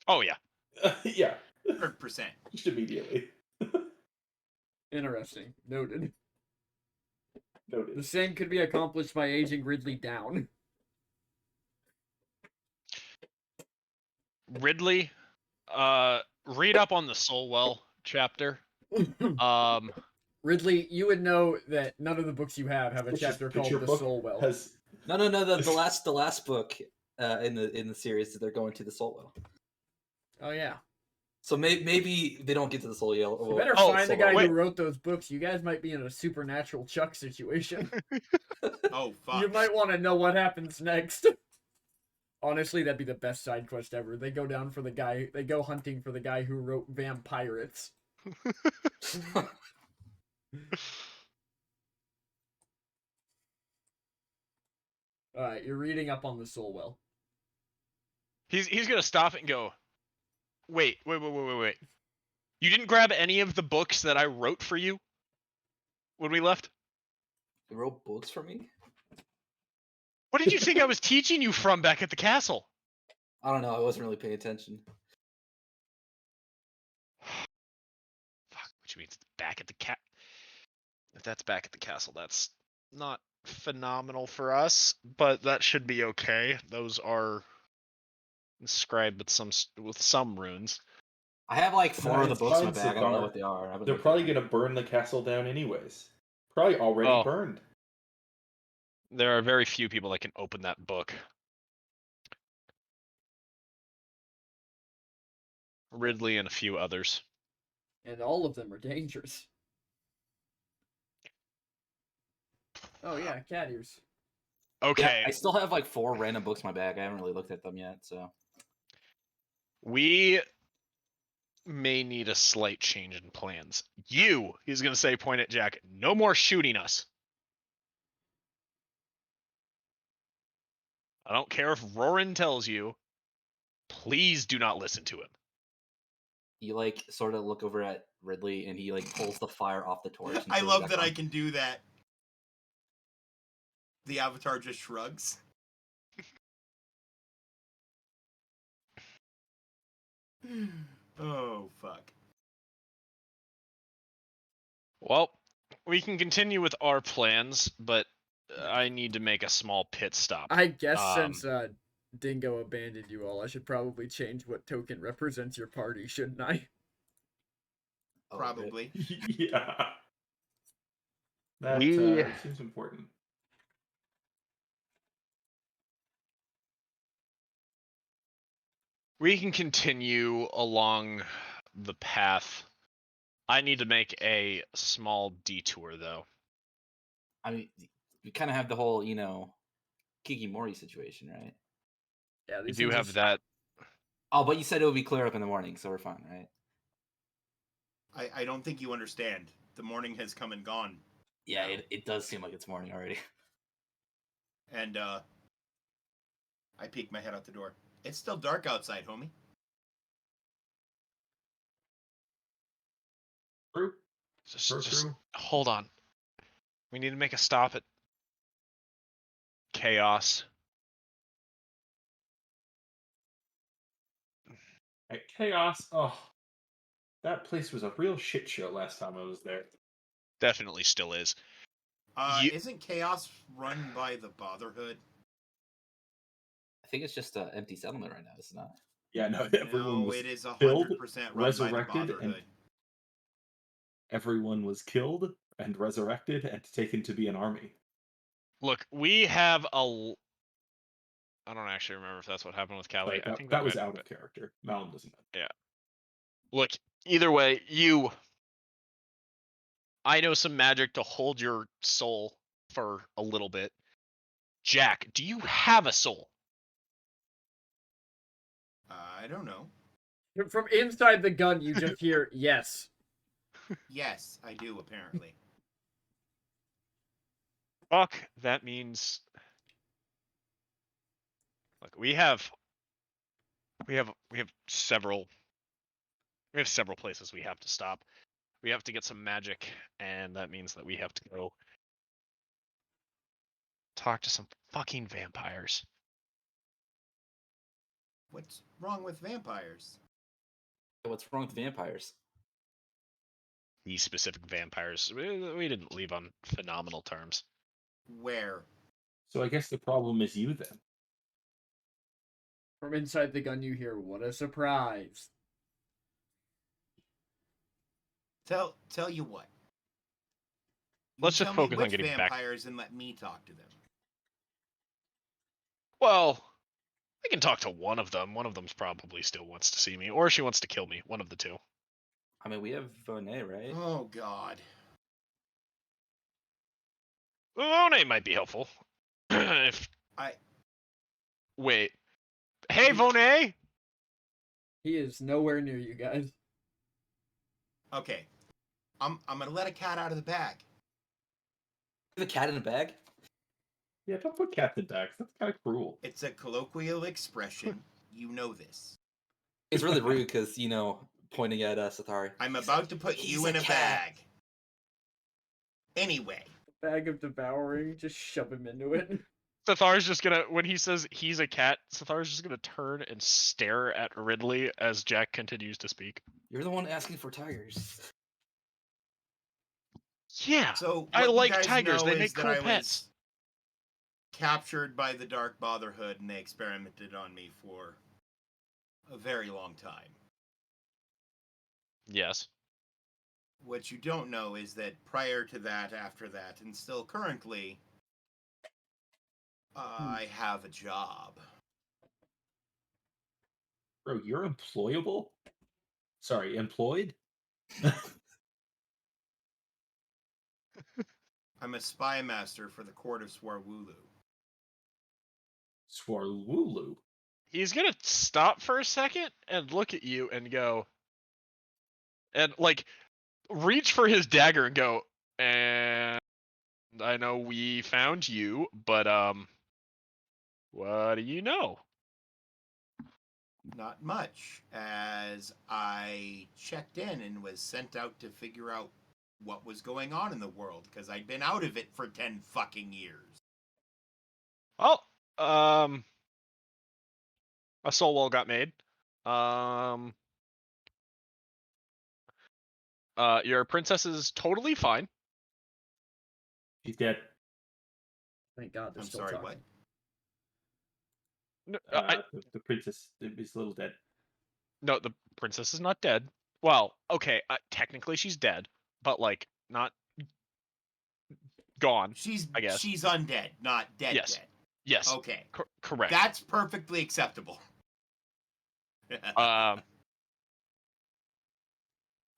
oh yeah, Yeah, 100%. just immediately. Interesting. Noted. Noted. The same could be accomplished by aging Ridley down. Ridley, read up on the Soulwell chapter. Ridley, you would know that none of the books you have a It's just chapter that called your The book Soul Well. has No. The last book in the series, they're going to the Soulwell. Oh yeah. So maybe they don't get to the Soul Yell. You better Oh, find the Soulwell. guy wait. who wrote those books. You guys might be in a supernatural Chuck situation. Oh, fuck. You might want to know what happens next. Honestly, that'd be the best side quest ever. They go down for the guy. They go hunting for the guy who wrote Vampirates. All right, you're reading up on the soul well. He's gonna stop it and go, wait. You didn't grab any of the books that I wrote for you when we left? You wrote books for me? What did you think I was teaching you from back at the castle? I don't know. I wasn't really paying attention. Fuck, which means back at the If that's back at the castle, that's not phenomenal for us, but that should be okay. Those are inscribed with some runes. I have like 4 of the it's books in my fine, bag. I don't know Sithar. what they are. I haven't They're looked probably at them. gonna burn the castle down anyways. Probably already Oh. burned. There are very few people that can open that book. Ridley and a few others. And all of them are dangerous. Oh yeah, cat ears. Okay, Yeah, I still have like 4 random books in my bag. I haven't really looked at them yet, so. we may need a slight change in plans. He's gonna say, point at Jack, no more shooting us. I don't care if Roran tells you. Please do not listen to him. You like sort of look over at Ridley and he like pulls the fire off the torch. And I throws it love back that I on. can do that. The Avatar just shrugs. Oh, fuck. Well, we can continue with our plans, but I need to make a small pit stop. I guess since Dingo abandoned you all, I should probably change what token represents your party, shouldn't I? Oh, Probably. Yeah. That We- seems important. We can continue along the path. I need to make a small detour, though. I mean, you kind of have the whole, Kikimori situation, right? Yeah, We these do things are have that. Oh, but you said it would be clear up in the morning, so we're fine, right? I don't think you understand. The morning has come and gone. Yeah, it does seem like it's morning already. And, I peek my head out the door. It's still dark outside, homie. True. Just hold on. We need to make a stop at Chaos. At Chaos, oh, that place was a real shit show last time I was there. Definitely still is. You- Isn't Chaos run by the Brotherhood? I think it's just an empty settlement right now, it's not. Yeah, no, everyone No, was it is 100% killed, run by the resurrected, and Brotherhood. everyone was killed and resurrected and taken to be an army. Look, we have a. I don't actually remember if that's what happened with Callie. Like, I think that was might out have of character. Malum doesn't know. been- Look, either way, I know some magic to hold your soul for a little bit. Jack, do you have a soul? I don't know. From inside the gun, you just hear yes. Yes, I do, apparently. Fuck, that means. Look, we have several. We have several places we have to stop. We have to get some magic, and that means that we have to go talk to some fucking vampires. What's wrong with vampires? What's wrong with vampires? These specific vampires, we didn't leave on phenomenal terms. Where? So I guess the problem is you then. From inside the gun, you hear, "What a surprise!" Tell you what. Let's You just tell me focus on which getting back. vampires and let me talk to them. Well, I can talk to one of them. One of them's probably still wants to see me, or she wants to kill me. One of the two. I mean, we have Vonet, right? Oh God. One might be helpful. If I- wait, Hey, Vonet! He is nowhere near you guys. Okay. I'm gonna let a cat out of the bag. The cat in a bag? Yeah, don't put cats in bags. That's kind of cruel. It's a colloquial expression. You know this. It's really rude because, pointing at Sathari. I'm about to put He's you in a a cat. bag. Anyway, Bag of devouring, just shove him into it. Sathar's just gonna, when he says he's a cat, Sathar's just gonna turn and stare at Ridley as Jack continues to speak. You're the one asking for tigers. Yeah, so I what you like guys tigers. know They is make that cool I pets. was captured by the Dark Brotherhood and they experimented on me for a very long time. Yes. What you don't know is that prior to that, after that, and still currently, I have a job. Bro, you're employable? Sorry, employed? I'm a spy master for the court of Swarwulu. Swarwulu. He's gonna stop for a second and look at you and go, and like, reach for his dagger and go, and I know we found you, but what do you know? Not much, as I checked in and was sent out to figure out what was going on in the world, because I'd been out of it for 10 fucking years. Oh, a soul wall got made. Your princess is totally fine. She's dead. Thank God they're I'm still sorry, talking. what? No, The princess is a little dead. no, the princess is not dead. Well, okay, technically she's dead, but like not gone. She's I guess. she's undead, not dead. Yes. Dead. Yes. Okay, Correct. that's perfectly acceptable.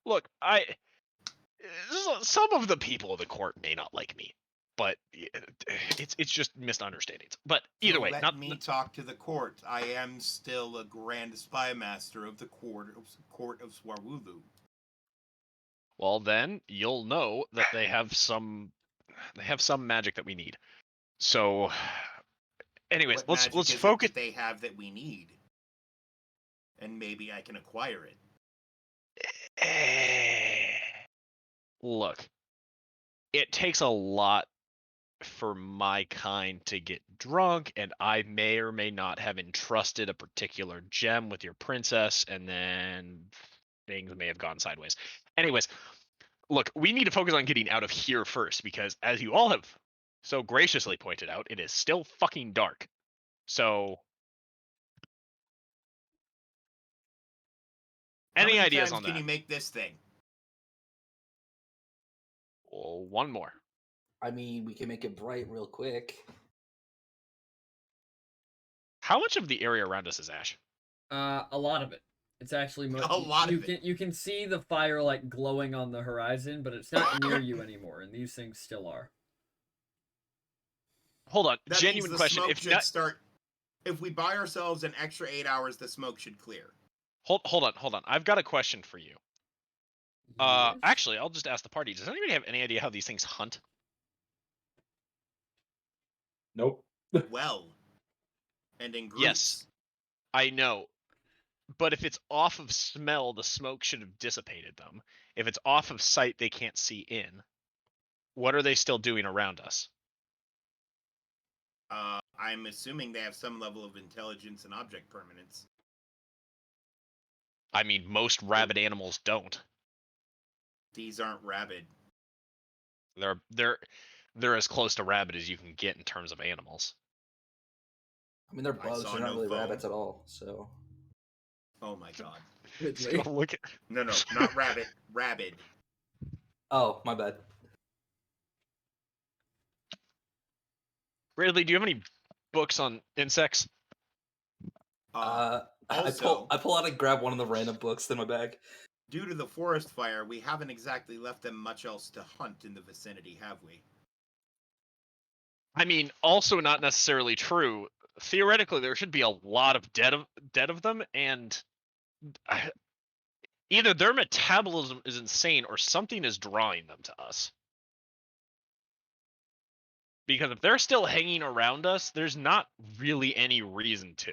Look, some of the people of the court may not like me, but it's just misunderstandings. But either So way, let me talk to the court. I am still a grand spy master of the court of Swarwulu. well, then you'll know that they have some magic that we need. So, anyways, What magic let's is it focus. that they have that we need, and maybe I can acquire it. Look, it takes a lot for my kind to get drunk, and I may or may not have entrusted a particular gem with your princess, and then things may have gone sideways. Anyways, look, we need to focus on getting out of here first, because as you all have so graciously pointed out, it is still fucking dark. So, How any many ideas times on can that? you make this thing? Well, one more. I mean, we can make it bright real quick. How much of the area around us is ash? A lot of it. It's actually A lot you of can it. you can see the fire like glowing on the horizon, but it's not near you anymore, and these things still are. Hold on, That genuine means the question. smoke If should not, start. If we buy ourselves an extra 8 hours, the smoke should clear. hold on. I've got a question for you. Yes? Actually, I'll just ask the party. Does anybody have any idea how these things hunt? Nope. Well, and in groups. Yes. I know. But if it's off of smell, the smoke should have dissipated them. If it's off of sight, they can't see in. What are they still doing around us? I'm assuming they have some level of intelligence and object permanence. I mean, most rabid animals don't. These aren't rabid. They're as close to rabid as you can get in terms of animals. I mean, they're I bugs. saw They're not no really foe. rabbits at all. So Oh my god. Just Ridley. gonna look at. No, not rabbit. Rabid. oh, my bad. Ridley, do you have any books on insects? I Also- pull out and grab one of the random books in my bag. Due to the forest fire, we haven't exactly left them much else to hunt in the vicinity, have we? I mean, also not necessarily true. Theoretically, there should be a lot of dead of them, and either their metabolism is insane or something is drawing them to us. Because if they're still hanging around us, there's not really any reason to.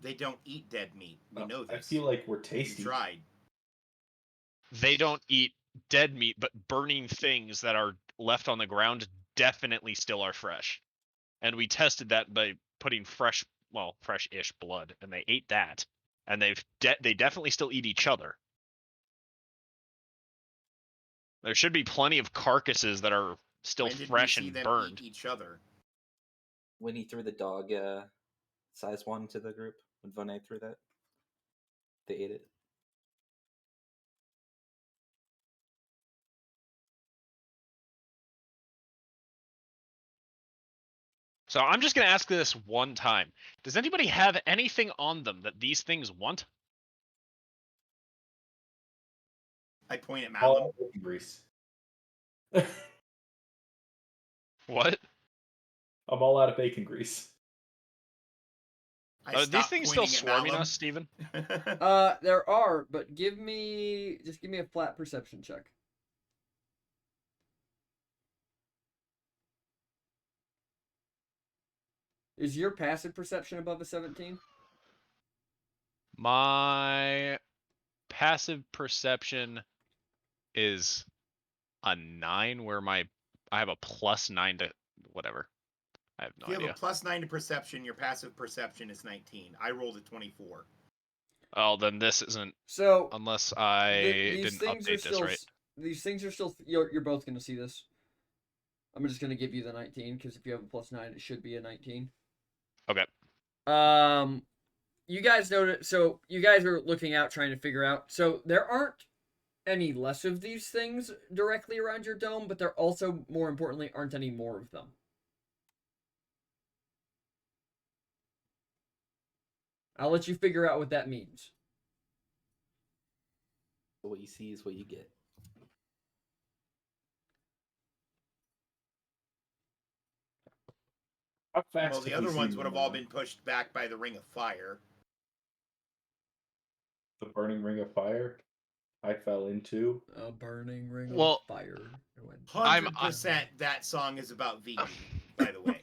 They don't eat dead meat. We know I this. feel like we're We tasty. tried. They don't eat dead meat, but burning things that are left on the ground definitely still are fresh. And we tested that by putting fresh-ish blood, and they ate that. And they definitely still eat each other. There should be plenty of carcasses that are still When did fresh we see and them burned. eat each other? When he threw the dog size 1 to the group, when Vonet threw that, they ate it. So I'm just going to ask this one time. Does anybody have anything on them that these things want? I point at Malum. All bacon grease. What? I'm all out of bacon grease. I Are these stopped things still pointing at swarming Malum. us, Steven? There are, but just give me a flat perception check. Is your passive perception above a 17? My passive perception is a 9, where I have a +9 to whatever. I have no If you have idea. a +9 to perception, your passive perception is 19. I rolled a 24. Oh, then this isn't, So unless I these didn't things are update this still right. these things are still you're both going to see this. I'm just going to give you the 19 because if you have a +9, it should be a 19. Okay. You guys noted. So you guys are looking out, trying to figure out. So there aren't any less of these things directly around your dome, but there also, more importantly, aren't any more of them. I'll let you figure out what that means. So what you see is what you get. How fast Well, the have we other ones seen would have them, all been pushed back by the Ring of Fire. The burning ring of fire I fell into. A burning ring Well, of fire. 100% that song is about V, by the way.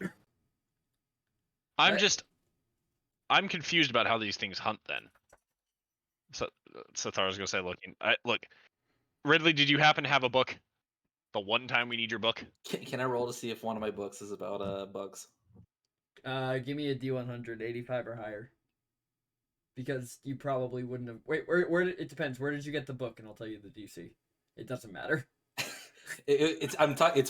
I'm confused about how these things hunt then. So Sathar was gonna say, look, Ridley, did you happen to have a book? The one time we need your book? Can I roll to see if one of my books is about bugs? Give me a D100, 85 or higher. Because you probably wouldn't have. Wait, where it depends. Where did you get the book? And I'll tell you the DC. It doesn't matter. It's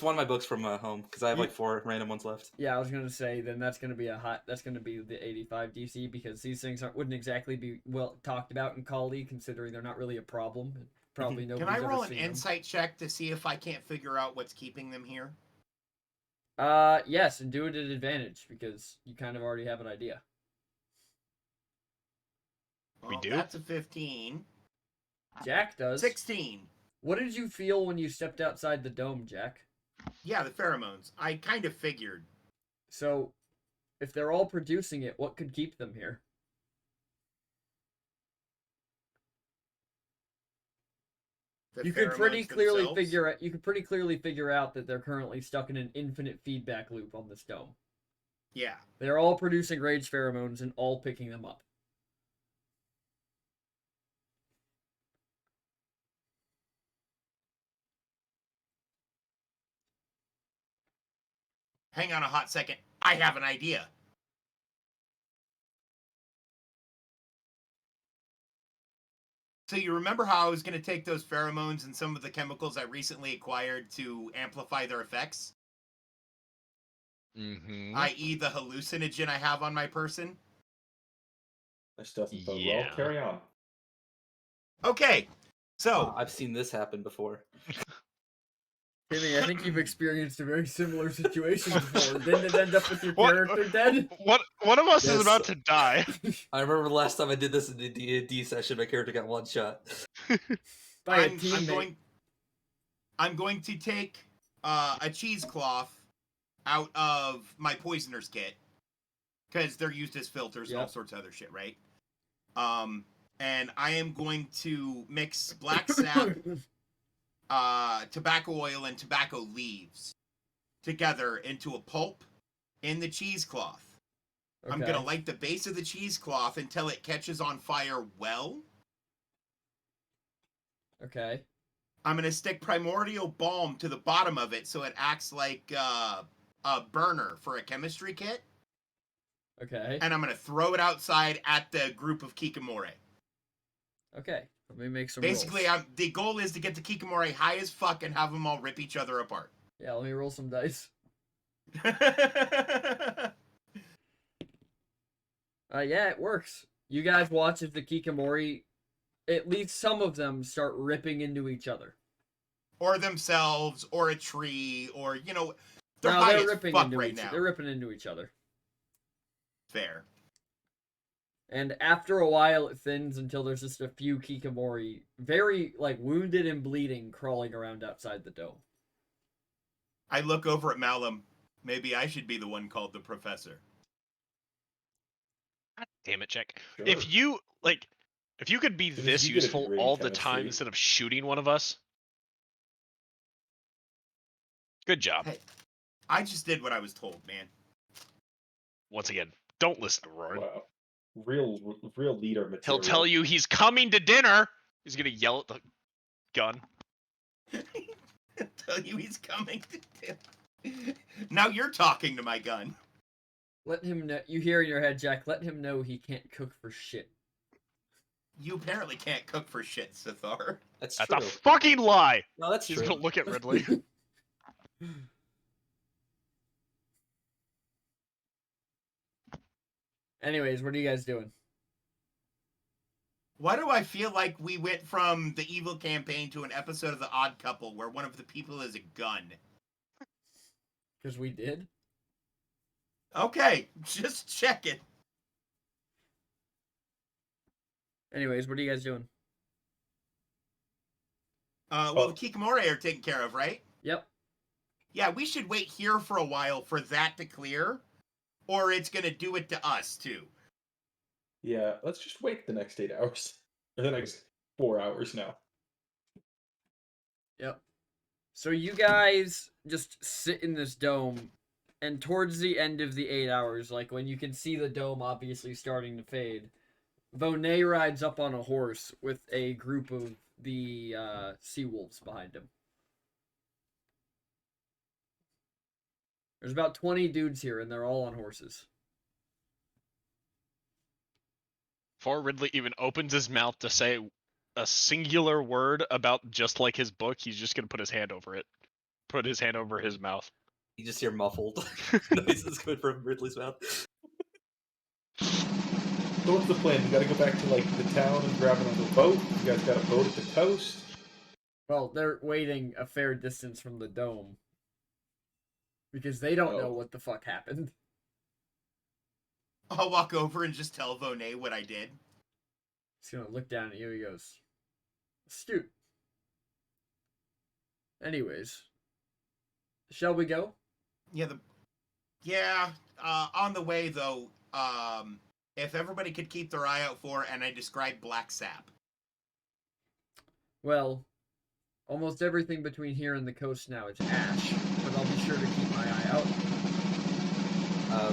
one of my books from home because I have like 4 random ones left. Yeah, I was gonna say then that's gonna be the 85 DC because these things wouldn't exactly be well talked about in Kali, considering they're not really a problem. Probably Can nobody's I roll ever an seen insight check to see if I can't figure out what's keeping them here? them. Yes, and do it at advantage because you kind of already have an idea. We do? That's a 15. Jack does. 16. What did you feel when you stepped outside the dome, Jack? Yeah, the pheromones. I kind of figured. So, if they're all producing it, what could keep them here? You could pretty clearly figure out that they're currently stuck in an infinite feedback loop on this dome. Yeah. They're all producing rage pheromones and all picking them up. Hang on a hot second. I have an idea. So you remember how I was going to take those pheromones and some of the chemicals I recently acquired to amplify their effects? Mm-hmm. I.e. the hallucinogen I have on my person? This doesn't bode Yeah. well. Carry on. Okay, so... I've seen this happen before. Timmy, I think you've experienced a very similar situation before. Didn't it end up with your What- character dead? One of us is Yes. about to die. I remember the last time I did this in the D&D session, my character got one shot. By a I'm teammate. going to take a cheesecloth out of my poisoner's kit because they're used as filters and all Yep. sorts of other shit, right? And I am going to mix black sap, tobacco oil, and tobacco leaves together into a pulp in the cheesecloth. I'm Okay. gonna light the base of the cheesecloth until it catches on fire well. Okay. I'm gonna stick primordial balm to the bottom of it so it acts like a burner for a chemistry kit. Okay. And I'm gonna throw it outside at the group of Kikamore. Okay. Let me make some Basically, rolls. the goal is to get the Kikamore high as fuck and have them all rip each other apart. Yeah, let me roll some dice. Yeah, it works. You guys watch as the Kikamori, at least some of them, start ripping into each other. Or themselves, or a tree, or, you know, they're No, high they're as ripping fuck into right each. now. They're ripping into each other. Fair. And after a while, it thins until there's just a few Kikamori, very like wounded and bleeding, crawling around outside the dome. I look over at Malum. Maybe I should be the one called the professor. God damn it, Jack. Sure. If you could be Because this you get a useful degree in all the time chemistry. instead of shooting one of us, good job. Hey, I just did what I was told, man. Once again, don't listen to Rory. Wow. Real leader material. He'll tell you he's coming to dinner. He's gonna yell at the gun. Tell you he's coming to do. Now you're talking to my gun. Let him know. You hear in your head, Jack. Let him know he can't cook for shit. You apparently can't cook for shit, Sithar. That's That's true. a fucking lie. No, that's He's true. gonna look at Ridley. Anyways, what are you guys doing? Why do I feel like we went from the evil campaign to an episode of The Odd Couple where one of the people is a gun? Because we did. Okay, just checking. Anyways, what are you guys doing? Well, the Kikamore are taken care of, right? Yep. Yeah, we should wait here for a while for that to clear, or it's gonna do it to us too. Yeah, let's just wait the next 8 hours. Or the next 4 hours now. Yep. So you guys just sit in this dome, and towards the end of the 8 hours, like when you can see the dome obviously starting to fade, Vonet rides up on a horse with a group of the sea wolves behind him. There's about 20 dudes here, and they're all on horses. Before Ridley even opens his mouth to say a singular word about just like his book, he's just gonna put his hand over it. Put his hand over his mouth. You just hear muffled noises coming from Ridley's mouth. So what's the plan? You gotta go back to like the town and grab another boat? You guys got a boat at the coast? Well, they're waiting a fair distance from the dome. Because they don't know Oh. what the fuck happened. I'll walk over and just tell Vonet what I did. He's gonna look down at you, he goes, astute. Anyways. Shall we go? Yeah, on the way though, if everybody could keep their eye out for, and I described black sap. Well, almost everything between here and the coast now is ash, but I'll be sure to keep my eye out.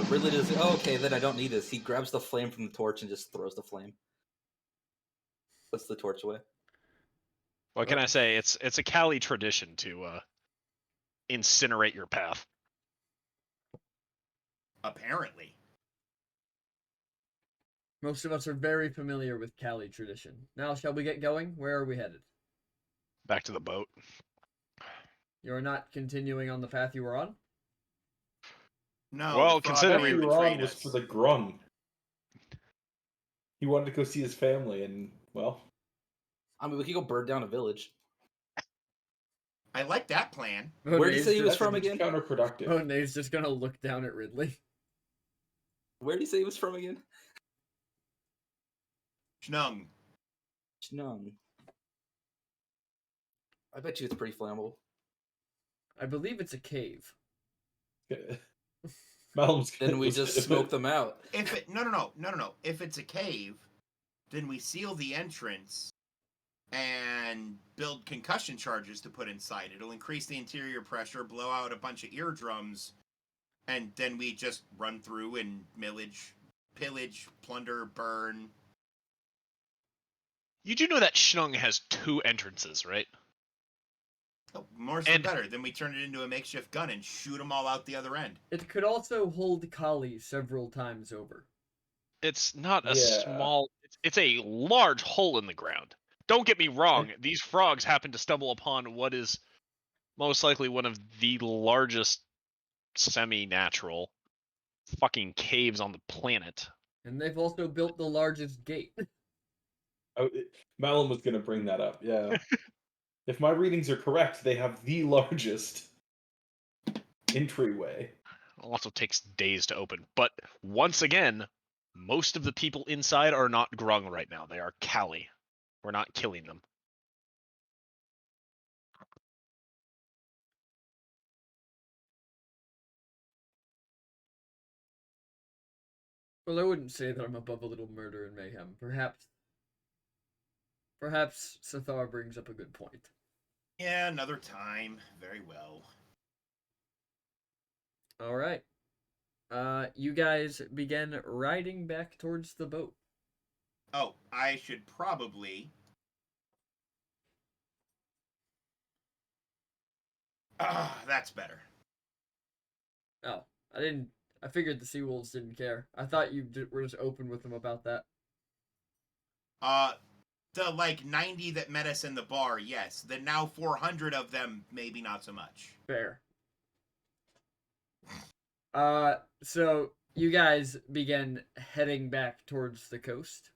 Ridley does. Oh, okay, then I don't need this. He grabs the flame from the torch and just throws the flame. Puts the torch away. What can I say? It's a Cali tradition to incinerate your path. Apparently. Most of us are very familiar with Cali tradition. Now, shall we get going? Where are we headed? Back to the boat. You're not continuing on the path you were on? No. Well, the considering What Frogman we were on betrayed was us. for the Grung. He wanted to go see his family, and well, I mean, we could go burn down a village. I like that plan. Where did he say he was that's from again? counterproductive. Vonet's just gonna look down at Ridley. Where did he say he was from again? Schnung. None. I bet you it's pretty flammable. I believe it's a cave. Malum's Then gonna we just smoke them out. If it no. If it's a cave, then we seal the entrance and build concussion charges to put inside. It'll increase the interior pressure, blow out a bunch of eardrums, and then we just run through and pillage, plunder, burn. You do know that Schnung has 2 entrances, right? Oh, more the better. Then we turn it into a makeshift gun and shoot them all out the other end. It could also hold Kali several times over. It's not a Yeah. small. It's a large hole in the ground. Don't get me wrong. These frogs happen to stumble upon what is most likely one of the largest semi-natural fucking caves on the planet. And they've also built the largest gate. Malum was gonna bring that up. Yeah. If my readings are correct, they have the largest entryway. It also takes days to open. But once again, most of the people inside are not Grung right now. They are Kali. We're not killing them. Well, I wouldn't say that I'm above a little murder and mayhem. Perhaps Sathar brings up a good point. Yeah, another time. Very well. All right. You guys begin riding back towards the boat. Oh, I should probably... that's better. Oh, I figured the Seawolves didn't care. I thought you were just open with them about that. The, 90 that met us in the bar, yes. The now 400 of them, maybe not so much. Fair. So you guys begin heading back towards the coast.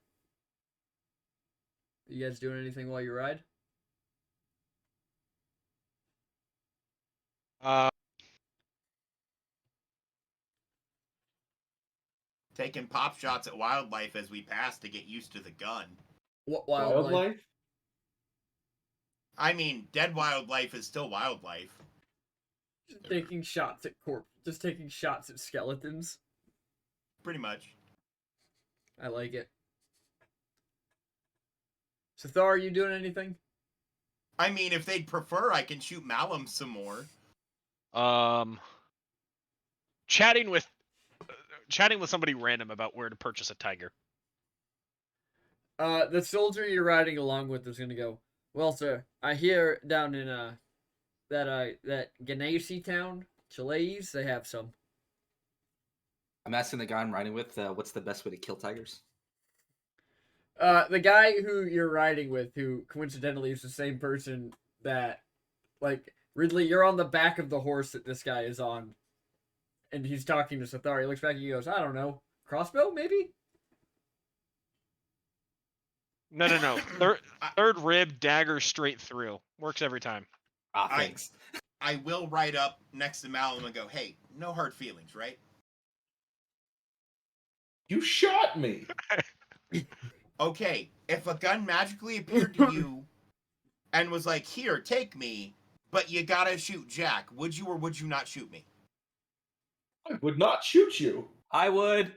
You guys doing anything while you ride? Taking pop shots at wildlife as we pass to get used to the gun. What wildlife? I mean, dead wildlife is still wildlife. Just taking shots at skeletons. Pretty much. I like it. Sathar, are you doing anything? I mean, if they'd prefer, I can shoot Malum some more. Chatting with somebody random about where to purchase a tiger. The soldier you're riding along with is gonna go, well, sir, I hear down in that Ganesi town, Chile's, they have some. I'm asking the guy I'm riding with, what's the best way to kill tigers? The guy who you're riding with, who coincidentally is the same person that, Ridley, you're on the back of the horse that this guy is on, and he's talking to Sathar. He looks back and he goes, I don't know, crossbow, maybe? No. Third rib, dagger straight through. Works every time. Thanks. I will ride up next to Malum and go, hey, no hard feelings, right? You shot me! Okay, if a gun magically appeared to you and was like, here, take me, but you gotta shoot Jack, would you or would you not shoot me? I would not shoot you. I would.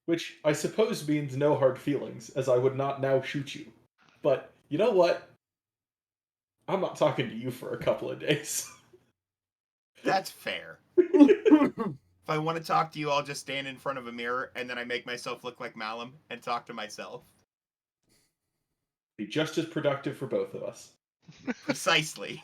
Which I suppose means no hard feelings, as I would not now shoot you. But you know what? I'm not talking to you for a couple of days. That's fair. If I want to talk to you, I'll just stand in front of a mirror and then I make myself look like Malum and talk to myself. Be just as productive for both of us. Precisely.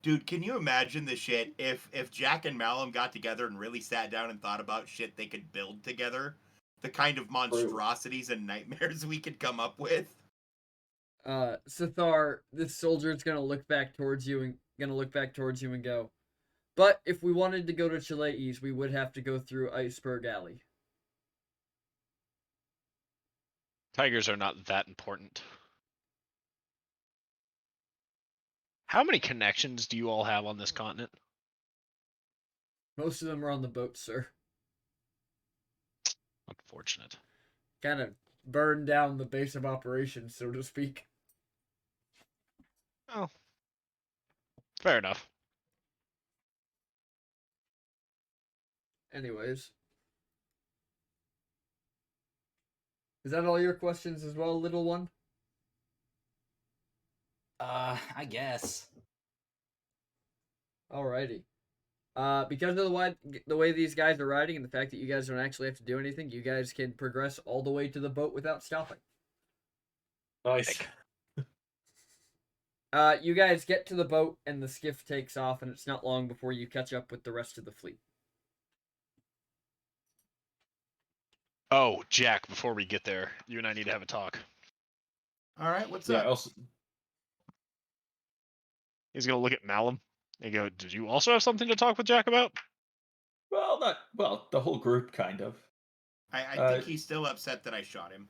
Dude, can you imagine the shit if Jack and Malum got together and really sat down and thought about shit they could build together? The kind of monstrosities and nightmares we could come up with? Sathar, this soldier is gonna look back towards you and go, but if we wanted to go to Chile's, we would have to go through Iceberg Alley. Tigers are not that important. How many connections do you all have on this continent? Most of them are on the boat, sir. Unfortunate. Kind of burn down the base of operations, so to speak. Oh, fair enough. Anyways. Is that all your questions as well, little one? I guess. Alrighty. Because of the way these guys are riding and the fact that you guys don't actually have to do anything, you guys can progress all the way to the boat without stopping. Nice. You guys get to the boat and the skiff takes off, and it's not long before you catch up with the rest of the fleet. Oh, Jack, before we get there, you and I need to have a talk. All right, what's Yeah. up? Also, He's gonna look at Malum and go, "Did you also have something to talk with Jack about?" well, the whole group kind of. I think he's still upset that I shot him.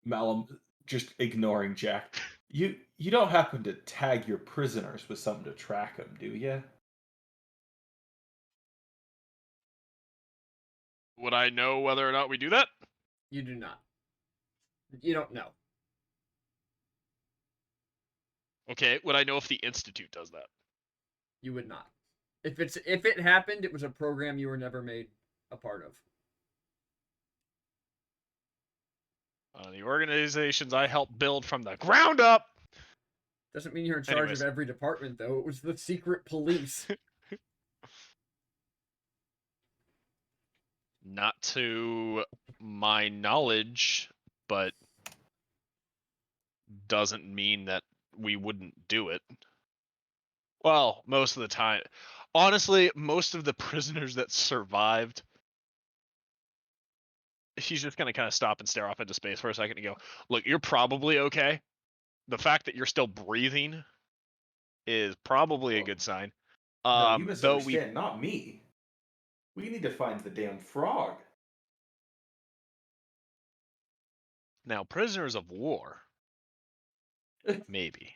Malum just ignoring Jack. You don't happen to tag your prisoners with something to track them, do you? Would I know whether or not we do that? You do not. You don't know. Okay, would I know if the Institute does that? You would not. If it happened, it was a program you were never made a part of. The organizations I helped build from the ground up. Doesn't mean you're in charge Anyways. of every department, though. It was the secret police. Not to my knowledge, but doesn't mean that we wouldn't do it. Well, most of the time. Honestly, most of the prisoners that survived, he's just going to kind of stop and stare off into space for a second and go, look, you're probably okay. The fact that you're still breathing is probably a good sign. No, you Though misunderstand, not me. We need to find the damn frog. now prisoners of war, maybe.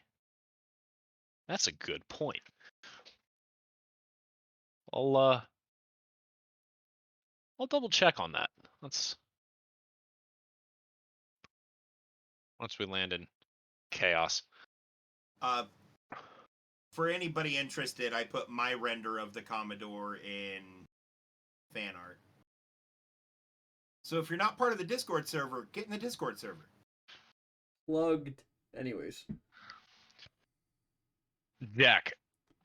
That's a good point. I'll double check on that. Once we land in chaos. For anybody interested, I put my render of the Commodore in fan art. So if you're not part of the Discord server, get in the Discord server. Plugged. Anyways. Jack,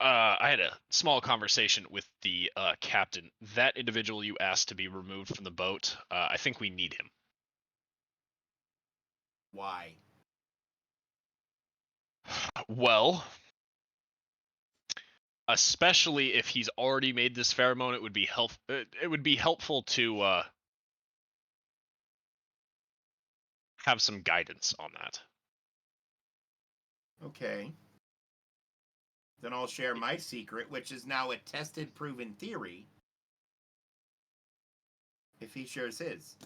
I had a small conversation with the captain. That individual you asked to be removed from the boat, I think we need him. Why? Well, especially if he's already made this pheromone, it would be helpful to have some guidance on that. Okay. Then I'll share my secret, which is now a tested, proven theory. If he shares his.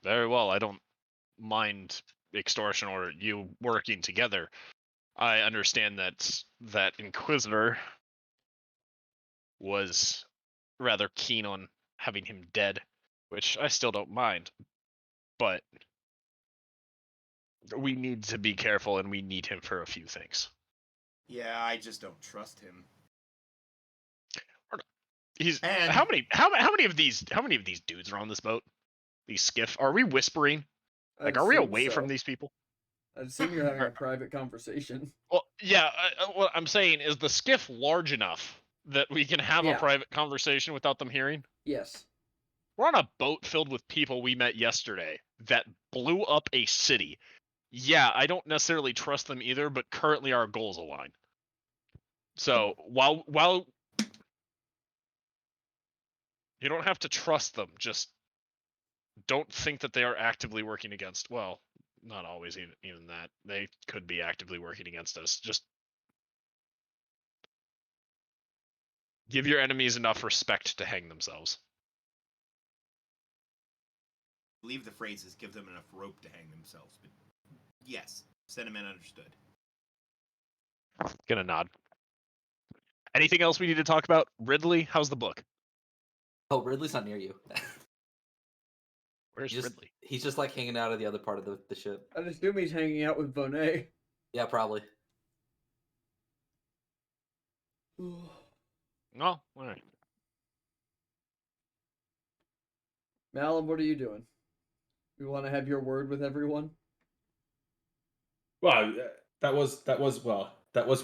Very well. I don't mind extortion or you working together. I understand that Inquisitor was rather keen on having him dead, which I still don't mind. But we need to be careful, and we need him for a few things. Yeah, I just don't trust him. He's And- how many of these dudes are on this boat? These skiff? Are we whispering? Like, I'd are we assume away so. from these people? I'd assume you're having a private conversation. Well, yeah. What I'm saying is the skiff large enough that we can have a Yeah. private conversation without them hearing. Yes. We're on a boat filled with people we met yesterday that blew up a city. Yeah, I don't necessarily trust them either, but currently our goals align. So while you don't have to trust them, just don't think that they are actively working against. Well, not always even that. They could be actively working against us. Just give your enemies enough respect to hang themselves. Leave the phrases, give them enough rope to hang themselves. But yes, sentiment understood. Gonna nod. Anything else we need to talk about? Ridley, how's the book? Oh, Ridley's not near you. Where's Just- Ridley? He's just like hanging out at the other part of the ship. I assume he's hanging out with Bonet. Yeah, probably. No, all right. Malum, what are you doing? You want to have your word with everyone? Well, that was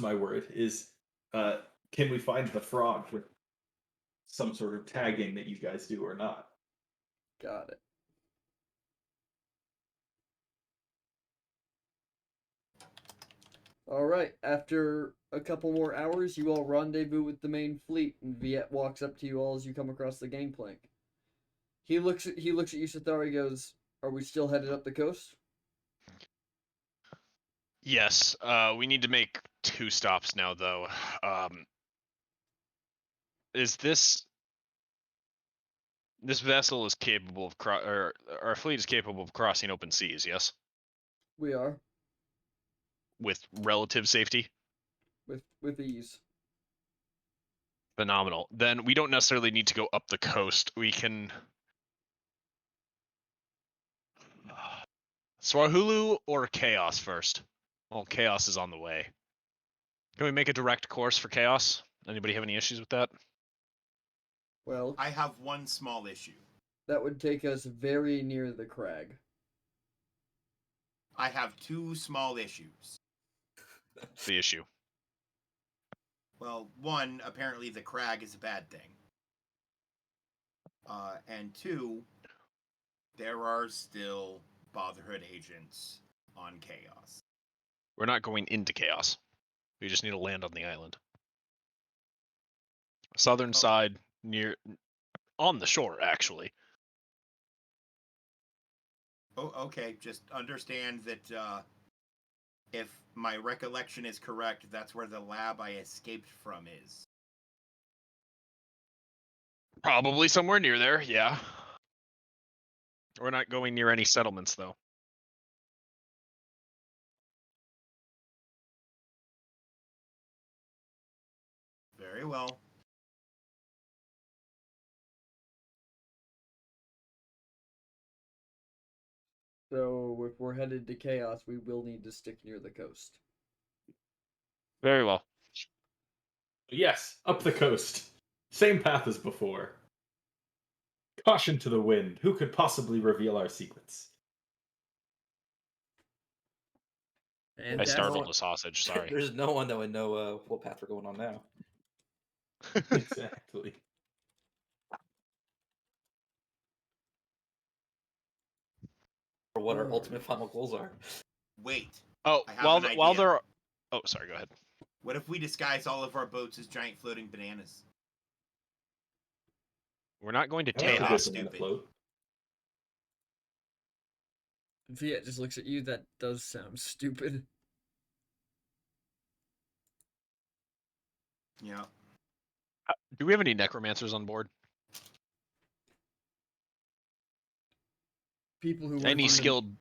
my word. Is can we find the frog with some sort of tagging that you guys do or not? Got it. All right. After a couple more hours, you all rendezvous with the main fleet, and Viet walks up to you all as you come across the gangplank. He looks at you, Sathar. He goes, "Are we still headed up the coast?" Yes, we need to make 2 stops now, though. Is this vessel is capable of or our fleet is capable of crossing open seas? Yes, We are with relative safety. with ease. Phenomenal. Then we don't necessarily need to go up the coast. We can Swahulu or Chaos first. Well, Chaos is on the way. Can we make a direct course for Chaos? Anybody have any issues with that? Well, I have one small issue. that would take us very near the crag. I have 2 small issues. The issue. Well, one, apparently the crag is a bad thing. And 2, there are still Brotherhood agents on Chaos. We're not going into Chaos. We just need to land on the island. Southern side, on the shore, actually. Oh, okay. Just understand that if my recollection is correct, that's where the lab I escaped from is. Probably somewhere near there, yeah. We're not going near any settlements, though. Very well. So if we're headed to Chaos, we will need to stick near the coast. Very well. Yes, up the coast. Same path as before. Caution to the wind. Who could possibly reveal our secrets? And I that's startled a sausage, sorry. There's no one that would know what path we're going on now. Exactly. Or what our ultimate final goals are. Wait. Oh, I have while an while idea. there are... Oh, sorry, go ahead. What if we disguise all of our boats as giant floating bananas? We're not going to I like a good Chaos. stupid. banana float. Viet just looks at you. That does sound stupid. Yeah. Do we have any necromancers on board? People who weren't Any in the- skilled...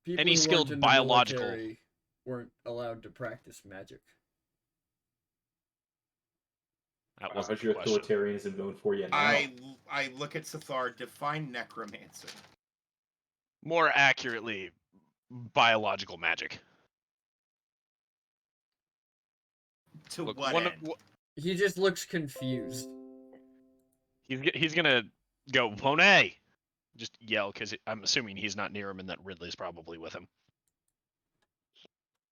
people any who weren't skilled in the biological- military weren't allowed to practice magic. That wasn't How's the your question. utilitarianism going for you now? I look at Sathar, define necromancer. More accurately, biological magic. To Look, what one end? of, He just looks confused. he's gonna go, Monet! Just yell, because I'm assuming he's not near him and that Ridley's probably with him.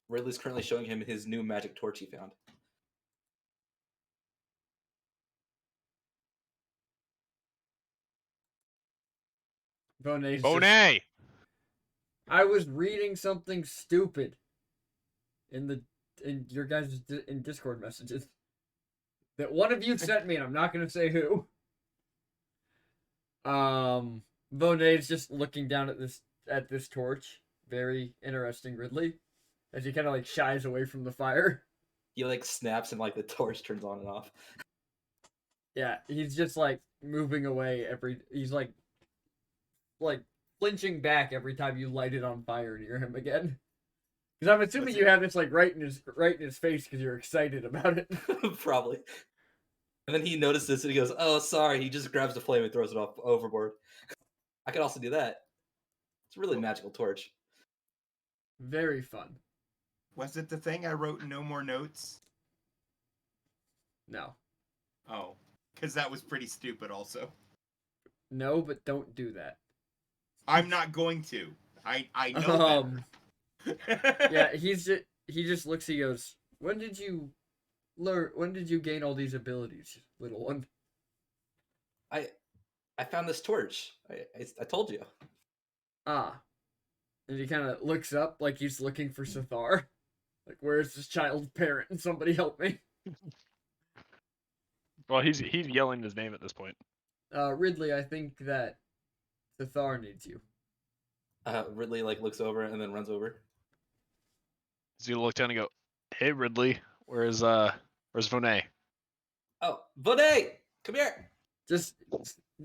Ridley's currently showing him his new magic torch he found. Bonet's just- Monet! I was reading something stupid in your guys' in Discord messages that one of you sent me, and I'm not gonna say who. Bonet's just looking down at this torch. Very interesting, Ridley, as he kind of like shies away from the fire. He like snaps and like the torch turns on and off. Yeah, he's just like moving away he's like flinching back every time you light it on fire near him again. Because I'm assuming What's you it- have this like right in his face because you're excited about it. Probably. And then he notices and he goes, "Oh, sorry." He just grabs the flame and throws it off overboard. I could also do that. It's a really magical torch. Very fun. Was it the thing I wrote no more notes? No. Oh, because that was pretty stupid also. No, but don't do that. I'm not going to. I know better. Yeah, he just looks, he goes, when did you gain all these abilities, little one? I found this torch. I told you. Ah. And he kind of looks up like he's looking for Sathar. Like, where's this child's parent? Somebody help me. Well, he's yelling his name at this point. Ridley, I think that Sathar needs you. Ridley like looks over and then runs over. He's gonna look down and go, "Hey, Ridley, where's Vonet?" Oh, Vonet, come here. Just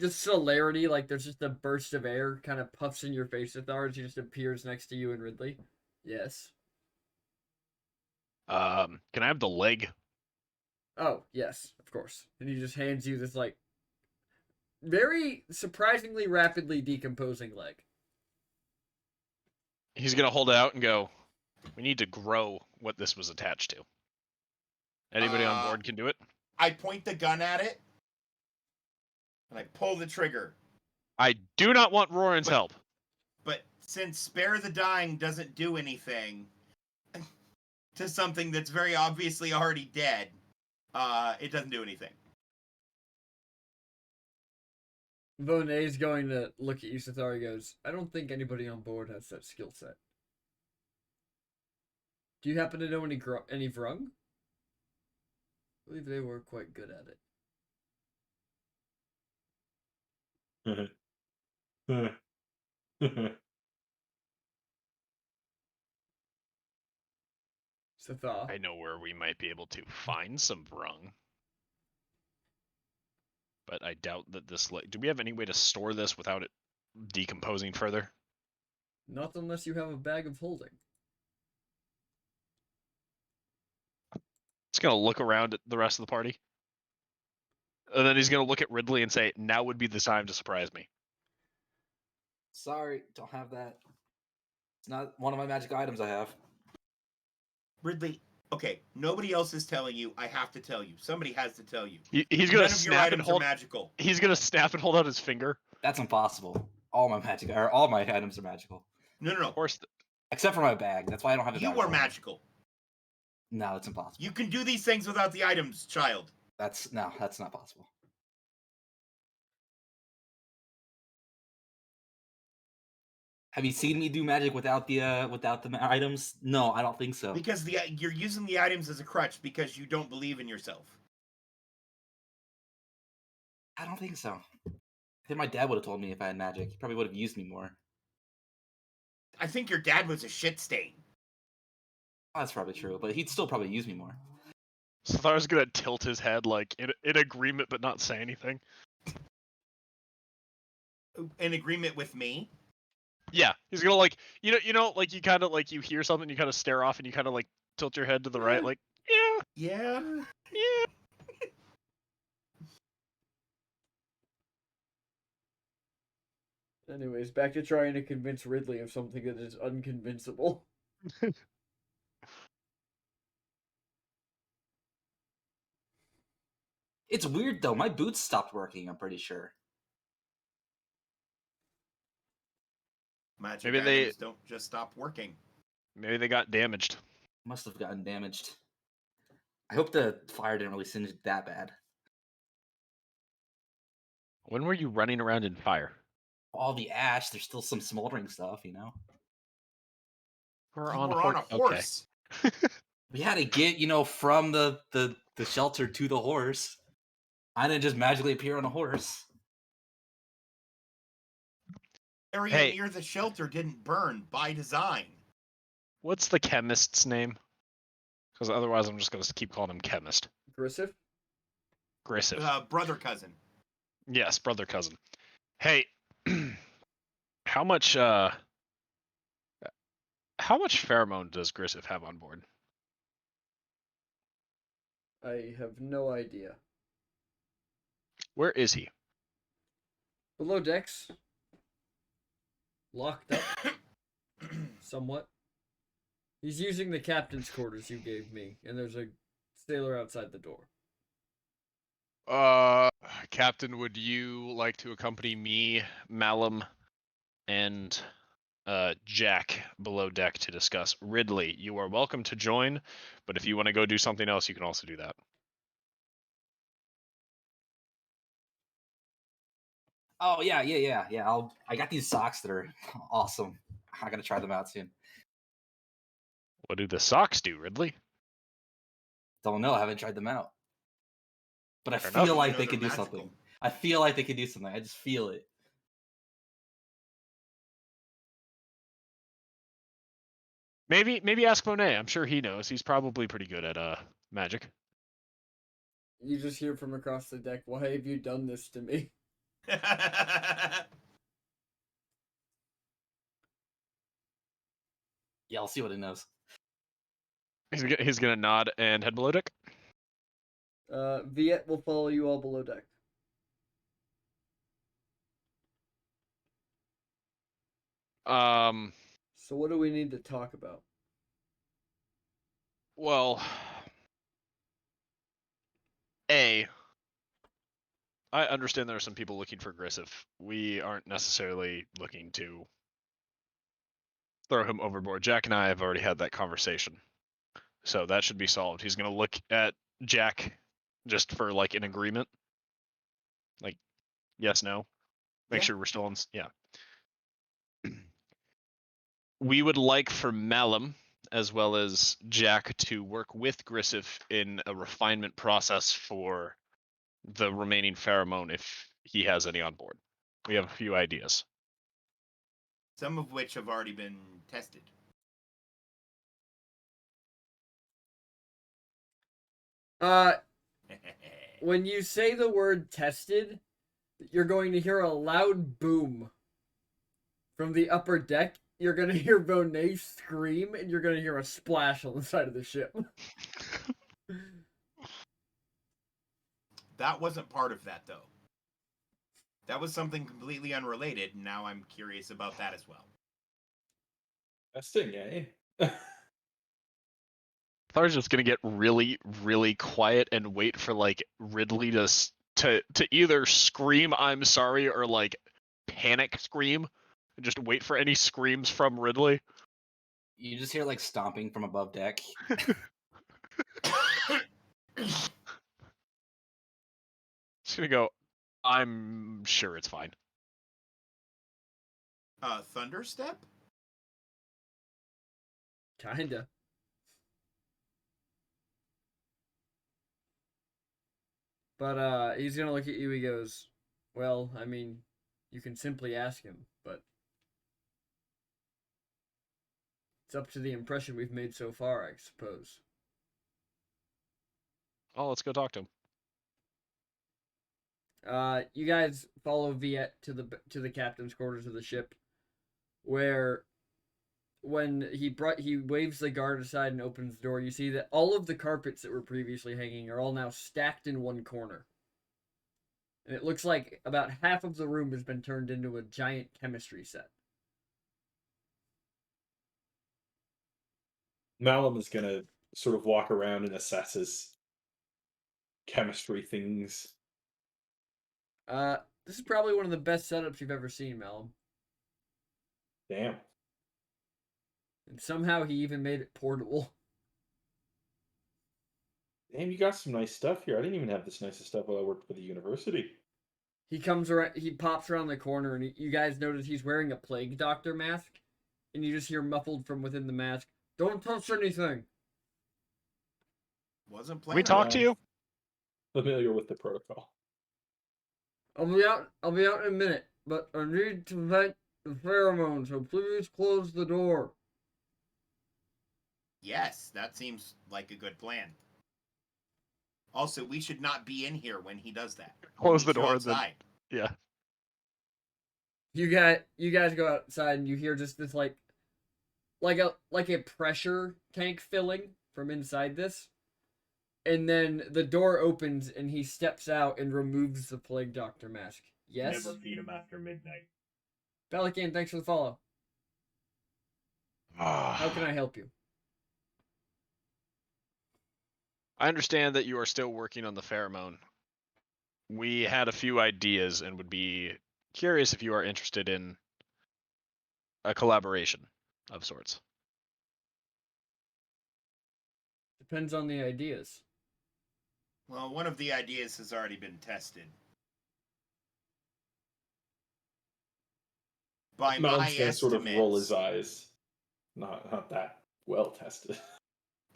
celerity, like there's just a burst of air kind of puffs in your face, Sathar, as he just appears next to you and Ridley. Yes. Can I have the leg? Oh, yes, of course. And he just hands you this, like, very surprisingly rapidly decomposing leg. He's gonna hold it out and go, "We need to grow what this was attached to." Anybody on board can do it? I point the gun at it, and I pull the trigger. I do not want Roran's help. But since Spare the Dying doesn't do anything to something that's very obviously already dead, it doesn't do anything. Vonet's going to look at you, Sathar. He goes, I don't think anybody on board has that skill set. Do you happen to know any Vrung? I believe they were quite good at it. Sathar. I know where we might be able to find some Vrung. But I doubt that this... Do we have any way to store this without it decomposing further? Not unless you have a bag of holding. He's going to look around at the rest of the party. And then he's going to look at Ridley and say, now would be the time to surprise me. Sorry, don't have that. It's not one of my magic items I have. Ridley, okay, nobody else is telling you. I have to tell you. Somebody has to tell you. He's going None to of your snap and items hold... are magical. He's going to snap and hold out his finger. That's impossible. All my items are magical. No. Of course... Except for my bag. That's why I don't have a bag. You are magical. No, it's impossible. You can do these things without the items, child. That's not possible. Have you seen me do magic without the items? No, I don't think so. Because you're using the items as a crutch because you don't believe in yourself. I don't think so. I think my dad would have told me if I had magic. He probably would have used me more. I think your dad was a shit stain. Oh, that's probably true, but he'd still probably use me more. Sathar's going to tilt his head like in agreement but not say anything. In agreement with me? Yeah, he's gonna like you know like you kind of like you hear something, you kind of stare off and you kind of like tilt your head to the right, like Yeah. Anyways, back to trying to convince Ridley of something that is unconvincible. It's weird though. My boots stopped working. I'm pretty sure. Magic Maybe they items don't just stop working. Maybe they got damaged. Must have gotten damaged. I hope the fire didn't really singe it that bad. When were you running around in fire? All the ash, there's still some smoldering stuff, you know? We're You on were on a horse. We had to get, from the shelter to the horse. I didn't just magically appear on a horse. Area near the shelter didn't burn by design. What's the chemist's name? Because otherwise I'm just going to keep calling him Chemist. Grissif? Grissif. Brother cousin. Yes, brother cousin. Hey, how much pheromone does Grissif have on board? I have no idea. Where is he? Below decks. Locked up, somewhat. He's using the captain's quarters you gave me, and there's a sailor outside the door. Captain, would you like to accompany me, Malum, and Jack below deck to discuss? Ridley, you are welcome to join, but if you want to go do something else, you can also do that. Oh yeah. I got these socks that are awesome. I gotta try them out soon. What do the socks do, Ridley? Don't know. I haven't tried them out. But I Fair feel enough. like You know they they're could do magical. something. I feel like they could do something. I just feel it. Maybe ask Monet. I'm sure he knows. He's probably pretty good at magic. You just hear from across the deck, "Why have you done this to me?" Yeah, I'll see what it knows. He's gonna nod and head below deck. Viet will follow you all below deck. So what do we need to talk about? Well, I understand there are some people looking for Grissif. We aren't necessarily looking to throw him overboard. Jack and I have already had that conversation, so that should be solved. He's gonna look at Jack just for like an agreement, like yes, no, make Yeah. sure we're still on. Yeah. We would like for Malum as well as Jack to work with Grissif in a refinement process for the remaining pheromone if he has any on board. We have a few ideas. Some of which have already been tested. When you say the word tested, you're going to hear a loud boom from the upper deck. You're going to hear Bonet scream, and you're going to hear a splash on the side of the ship. That wasn't part of that, though. That was something completely unrelated, and now I'm curious about that as well. Testing, eh? I was just gonna get really, really quiet and wait for like Ridley to either scream "I'm sorry" or like panic scream, and just wait for any screams from Ridley. You just hear like stomping from above deck. Just gonna go. I'm sure it's fine. Thunderstep? Kinda. But he's gonna look at you. He goes, "Well, I mean, you can simply ask him, but it's up to the impression we've made so far, I suppose." Oh, let's go talk to him. You guys follow Viet to the captain's quarters of the ship, where when he waves the guard aside and opens the door, you see that all of the carpets that were previously hanging are all now stacked in one corner. And it looks like about half of the room has been turned into a giant chemistry set. Malum is gonna sort of walk around and assess his chemistry things. This is probably one of the best setups you've ever seen, Malum. Damn. And somehow he even made it portable. Damn, you got some nice stuff here. I didn't even have this nice stuff while I worked for the university. He comes around, he pops around the corner, and you guys notice he's wearing a plague doctor mask, and you just hear muffled from within the mask, "Don't touch anything." Wasn't Can we playing. talk around. to you? Familiar with the protocol. I'll be out in a minute, but I need to vent the pheromone, so please close the door. Yes, that seems like a good plan. Also, we should not be in here when he does that. Close We the should go door, then- outside. Yeah. You guys go outside and you hear just this like a pressure tank filling from inside this. And then the door opens and he steps out and removes the plague doctor mask. Yes? Never feed him after midnight. Pelican, thanks for the follow. How can I help you? I understand that you are still working on the pheromone. We had a few ideas and would be curious if you are interested in a collaboration of sorts. Depends on the ideas. Well, one of the ideas has already been tested. By my Mal's gonna sort of roll his estimates, eyes. Not that well tested.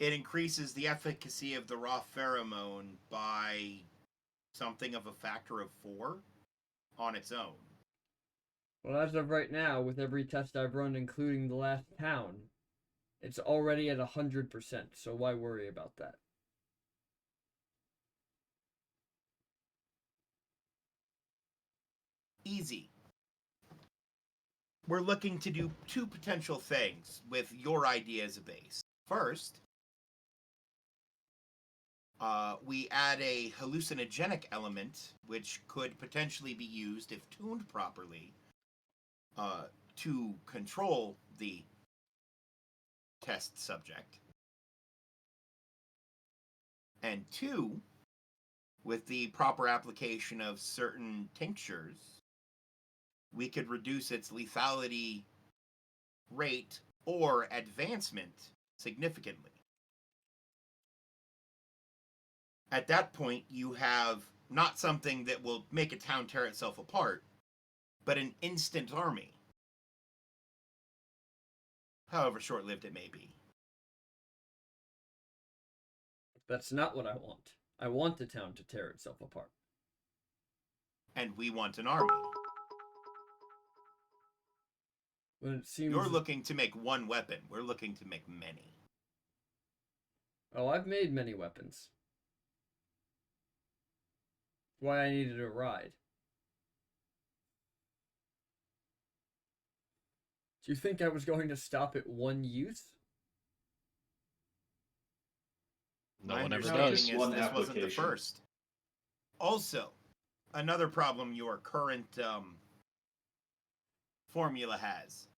it increases the efficacy of the raw pheromone by something of a factor of 4 on its own. Well, as of right now, with every test I've run, including the last town, it's already at 100%, so why worry about that? Easy. We're looking to do 2 potential things with your idea as a base. First, we add a hallucinogenic element, which could potentially be used, if tuned properly, to control the test subject. And 2, with the proper application of certain tinctures, we could reduce its lethality rate or advancement significantly. At that point, you have not something that will make a town tear itself apart, but an instant army. However short-lived it may be. That's not what I want. I want the town to tear itself apart. And we want an army. When it seems... You're looking to make one weapon. We're looking to make many. Oh, I've made many weapons. Why I needed a ride. Do you think I was going to stop at one use? No My one ever understanding does. is One this wasn't the application. first. Also, another problem your current formula has.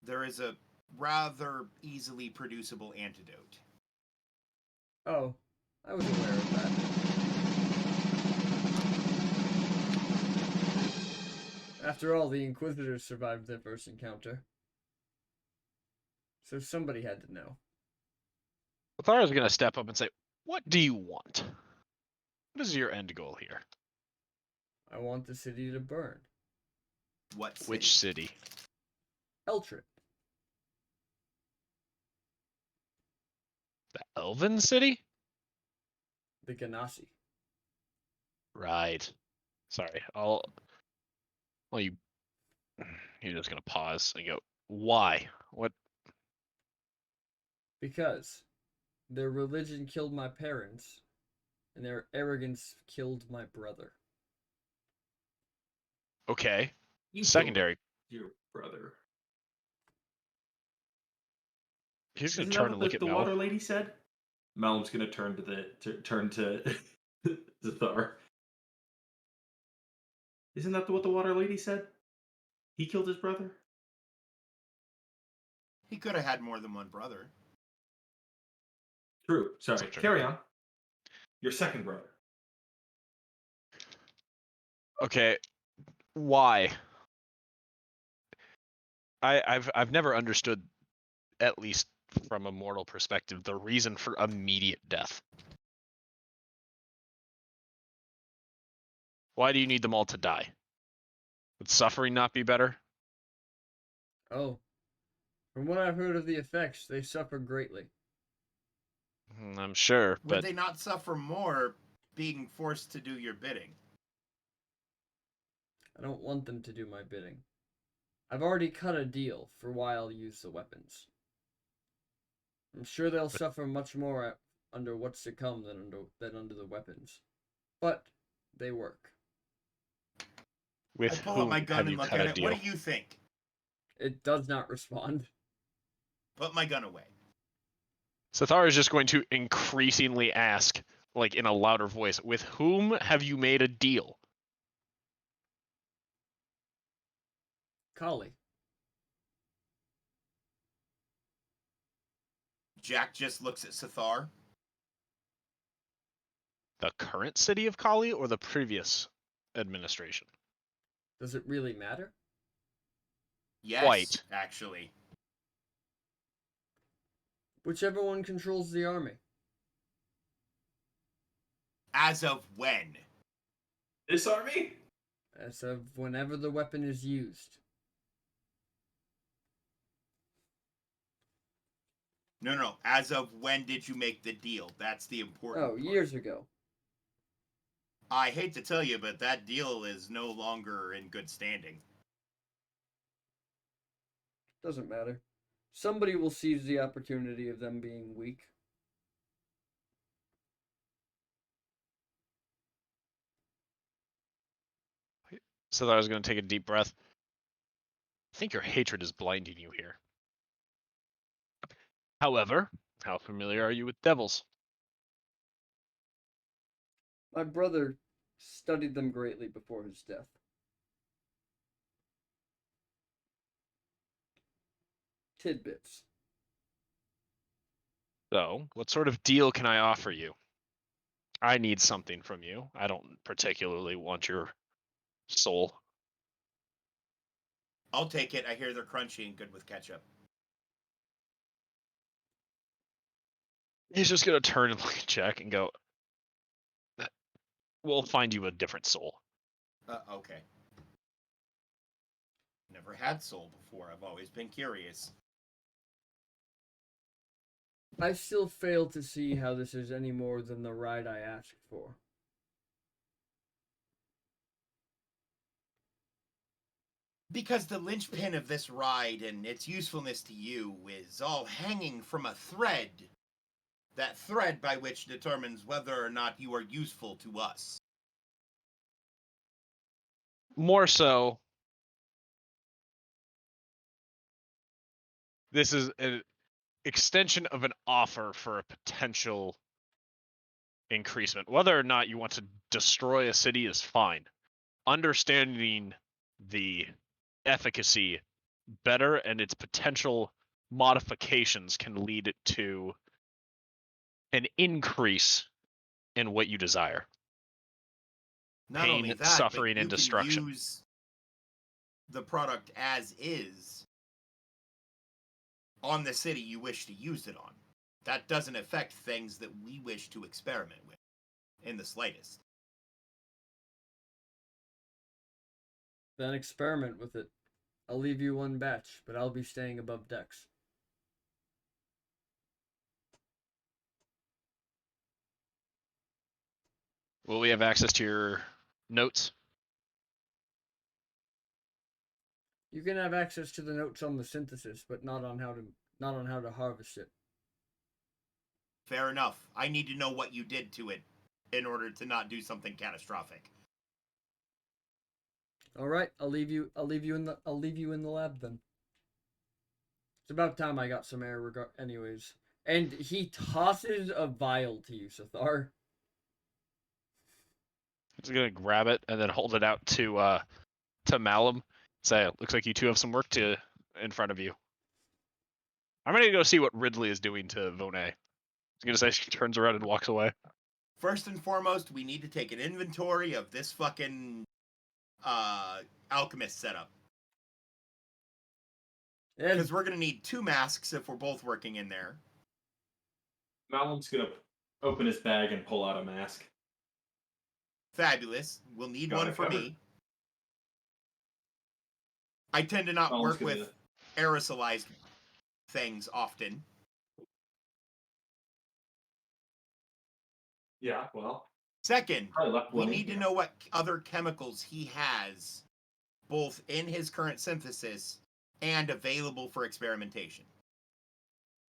There is a rather easily producible antidote. Oh, I was aware of that. After all, the Inquisitors survived their first encounter. So somebody had to know. Lathara's going to step up and say, what do you want? What is your end goal here? I want the city to burn. What city? Which city? Eltrip. The Elven city? The Ganassi. Right. Sorry. Well, you're just going to pause and go, why? What? Because their religion killed my parents, and their arrogance killed my brother. Okay. You Secondary. killed your brother. He's going Isn't to that turn and what look at the Mel. water lady said? Malum's gonna turn to Zathar. Isn't that what the water lady said? He killed his brother? He could have had more than one brother. True. Sorry. So true. Carry on. Your second brother. Okay. Why? I've never understood, at least from a mortal perspective, the reason for immediate death. Why do you need them all to die? Would suffering not be better? Oh. From what I've heard of the effects, they suffer greatly. I'm sure, Would but they not suffer more being forced to do your bidding? I don't want them to do my bidding. I've already cut a deal for why I'll use the weapons. I'm sure they'll suffer much more under what's to come than under the weapons. But they work. with I pull whom out my have gun you and look cut at a it. deal? What do you think? It does not respond. Put my gun away. Zathar is just going to increasingly ask, like in a louder voice, with whom have you made a deal? Kali. Jack just looks at Sathar. The current city of Kali or the previous administration? Does it really matter? Yes, White. actually. Whichever one controls the army. As of when? This army? As of whenever the weapon is used. No. As of when did you make the deal? That's the important Oh, part. years ago. I hate to tell you, but that deal is no longer in good standing. Doesn't matter. Somebody will seize the opportunity of them being weak. So I was going to take a deep breath. I think your hatred is blinding you here. However, how familiar are you with devils? My brother studied them greatly before his death. Tidbits. So, what sort of deal can I offer you? I need something from you. I don't particularly want your soul. I'll take it. I hear they're crunchy and good with ketchup. He's just going to turn and look at Jack and go, we'll find you a different soul. Okay. Never had soul before. I've always been curious. I still fail to see how this is any more than the ride I asked for. Because the linchpin of this ride and its usefulness to you is all hanging from a thread. That thread by which determines whether or not you are useful to us. More so, this is an extension of an offer for a potential increasement. Whether or not you want to destroy a city is fine. Understanding the efficacy better and its potential modifications can lead it to an increase in what you desire. Not Pain, only that, suffering, but you and can destruction. use the product as is on the city you wish to use it on. That doesn't affect things that we wish to experiment with in the slightest. Then experiment with it. I'll leave you one batch, but I'll be staying above decks. Will we have access to your notes? You can have access to the notes on the synthesis, but not on how to harvest it. Fair enough. I need to know what you did to it in order to not do something catastrophic. All right, I'll leave you in the lab then. It's about time I got some air anyways. And he tosses a vial to you, Sathar. He's gonna grab it and then hold it out to Malum. Say, looks like you two have some work in front of you. I'm gonna go see what Ridley is doing to Vonet. He's gonna say she turns around and walks away. First and foremost, we need to take an inventory of this fucking alchemist setup. And Because we're going to need 2 masks if we're both working in there. Malum's gonna open his bag and pull out a mask. Fabulous. We'll need Got one it for covered. me. I tend to not Malum's work gonna- with aerosolized things often. Yeah, well, Second, probably left we one in need to here. know what other chemicals he has, both in his current synthesis and available for experimentation.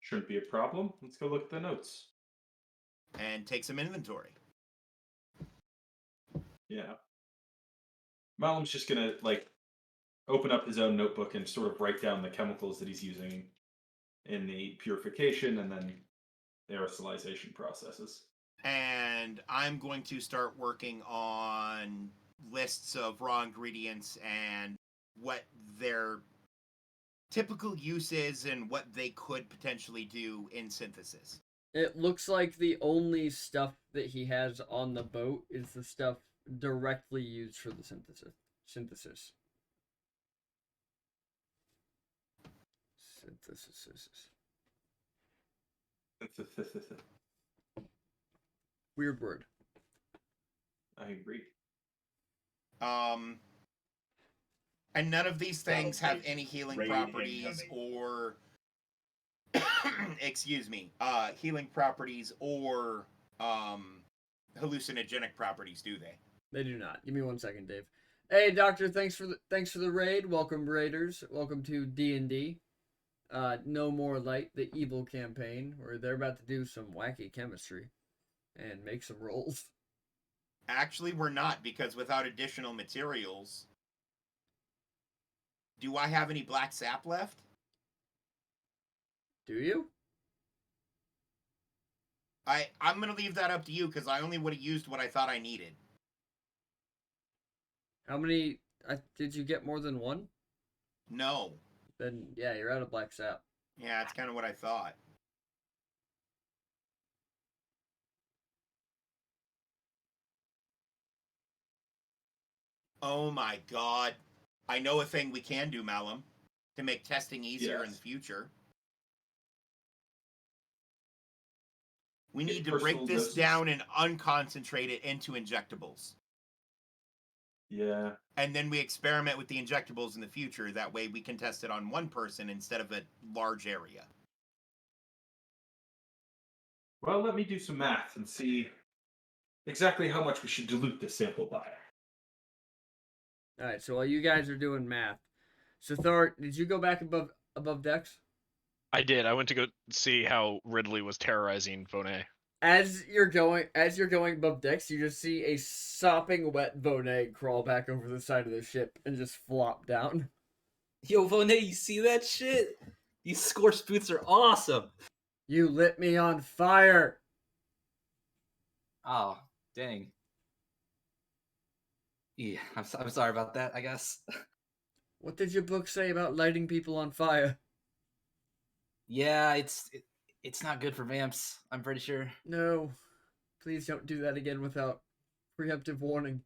Shouldn't be a problem. Let's go look at the notes. And take some inventory. Yeah. Malum's just gonna open up his own notebook and sort of write down the chemicals that he's using in the purification and then aerosolization processes. And I'm going to start working on lists of raw ingredients and what their typical use is and what they could potentially do in synthesis. It looks like the only stuff that he has on the boat is the stuff directly used for the synthesis. Synthesis. Weird word. I agree. And none of these things Sounds have like any healing raid properties incoming. or excuse me, healing properties or hallucinogenic properties, do they? They do not. Give me 1 second, Dave. Hey, Doctor, thanks for the raid. Welcome, Raiders. Welcome to D&D. No More Light, the evil campaign, where they're about to do some wacky chemistry and make some rolls. Actually, we're not, because without additional materials, do I have any black sap left? Do you? I'm gonna leave that up to you, because I only would have used what I thought I needed. How many? Did you get more than one? No. Then yeah, you're out of black sap. Yeah, it's kind of what I thought. Oh my god. I know a thing we can do, Malum, to make testing easier in the Yes. future. We Get need to break personal this doses. down and unconcentrate it into injectables. Yeah. And then we experiment with the injectables in the future. That way we can test it on one person instead of a large area. Well, let me do some math and see exactly how much we should dilute this sample by. All right. So while you guys are doing math, so Thor, did you go back above decks? I did. I went to go see how Ridley was terrorizing Vonet. As you're going above decks, you just see a sopping wet Vonet crawl back over the side of the ship and just flop down. Yo, Vonet, you see that shit? These scorched boots are awesome. You lit me on fire. Oh, dang. Yeah, I'm sorry about that, I guess. What did your book say about lighting people on fire? Yeah, it's not good for vamps, I'm pretty sure. No. Please don't do that again without preemptive warning.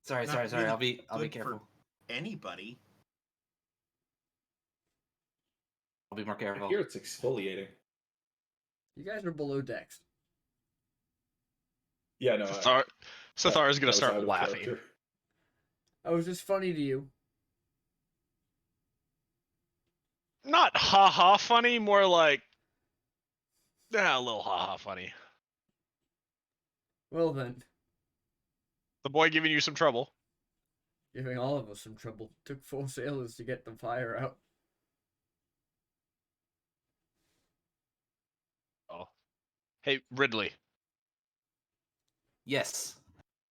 Sorry. Not I'll really be good careful. for anybody. I'll be more I careful. hear it's exfoliating. You guys are below decks. Yeah, no. Sathar is that gonna was start out of laughing. character. I was just funny to you. Not ha ha funny, more like a little ha ha funny. Well then, The boy giving you some trouble. giving all of us some trouble. Took 4 sailors to get the fire out. Oh, hey Ridley. Yes.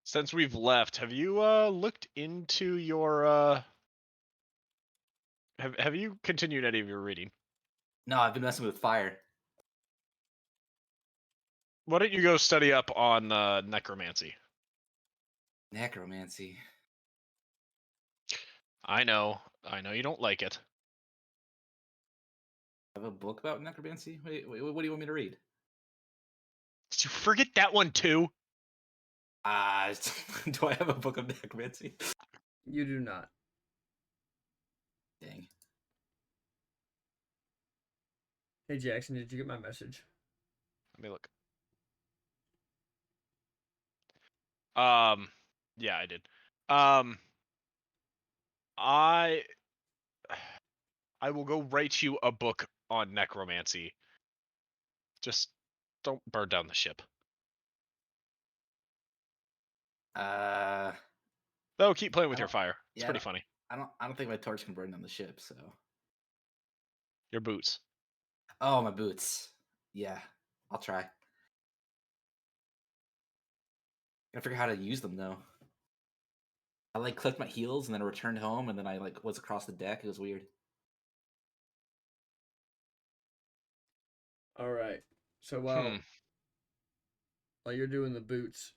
Since we've left, have you looked into your have you continued any of your reading? No, I've been messing with fire. Why don't you go study up on necromancy? Necromancy. I know you don't like it. I have a book about necromancy? Wait, what do you want me to read? Did you forget that one too? Do I have a book of necromancy? You do not. Dang. Hey Jackson, did you get my message? Let me look. Yeah, I did. I will go write you a book on necromancy. Just don't burn down the ship. No, keep playing with your fire. It's yeah, pretty funny. I don't think my torch can burn down the ship, so. Your boots. Oh, my boots. Yeah, I'll try. Gotta figure out how to use them though. I like clicked my heels and then I returned home and then I like was across the deck. It was weird. All right. So Hmm. while you're doing the boots,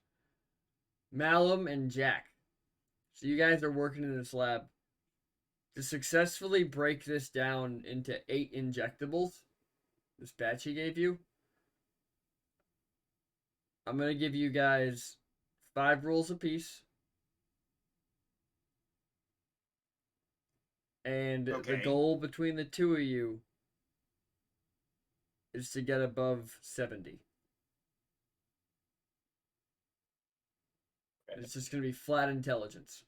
Malum and Jack. So you guys are working in this lab. To successfully break this down into 8 injectables, this batch he gave you, I'm going to give you guys 5 rolls apiece. And the Okay. goal between the two of you is to get above 70. Okay. It's just going to be flat intelligence.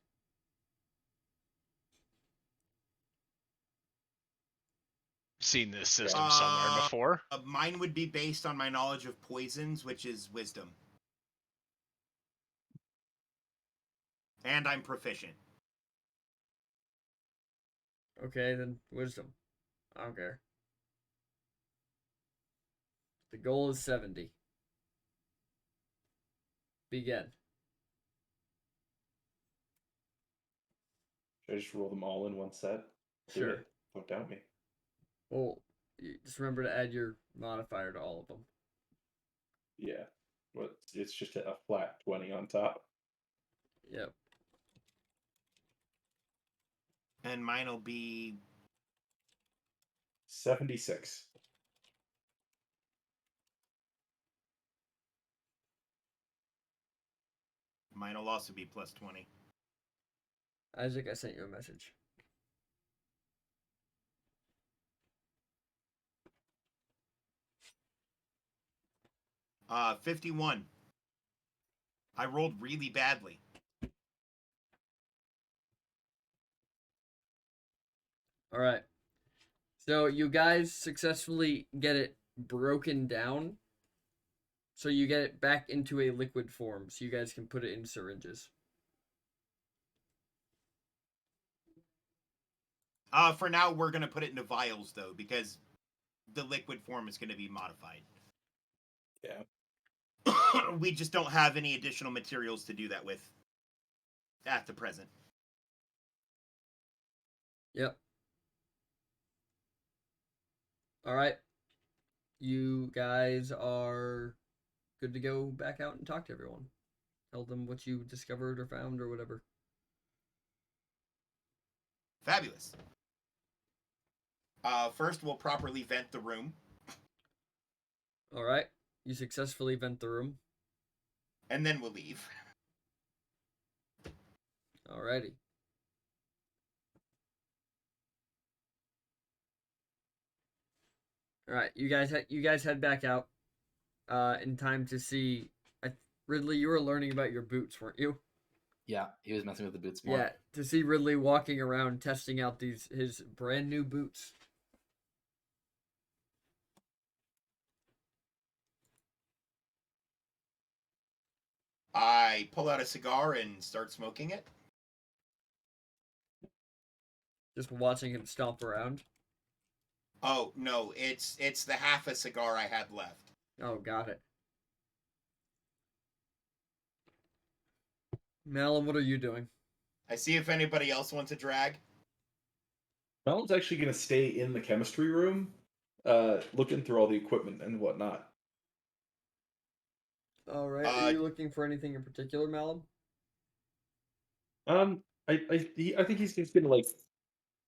Seen this system somewhere before. Mine would be based on my knowledge of poisons, which is wisdom. And I'm proficient. Okay, then wisdom. I don't care. The goal is 70. Begin. Should I just roll them all in one set? Do Sure. it. Don't doubt me. Well, just remember to add your modifier to all of them. Yeah. Well, it's just a flat 20 on top. Yep. And mine will be 76. Mine will also be plus 20. Isaac, I sent you a message. 51. I rolled really badly. All right. So you guys successfully get it broken down. So you get it back into a liquid form, so you guys can put it in syringes. For now, we're going to put it into vials, though, because the liquid form is going to be modified. Yeah. We just don't have any additional materials to do that with at the present. Yep. All right. You guys are good to go back out and talk to everyone. Tell them what you discovered or found or whatever. Fabulous. First, we'll properly vent the room. All right. You successfully vent the room. And then we'll leave. Alrighty. All right, you guys head back out. In time to see. Ridley, you were learning about your boots, weren't you? Yeah, he was messing with the boots more. Yeah, to see Ridley walking around testing out his brand new boots. I pull out a cigar and start smoking it. Just watching him stomp around. Oh, no, it's the half a cigar I had left. Oh, got it. Malum, what are you doing? I see if anybody else wants a drag. Melon's actually going to stay in the chemistry room, looking through all the equipment and whatnot. All right. Are you looking for anything in particular, Malum? I think he's just going to like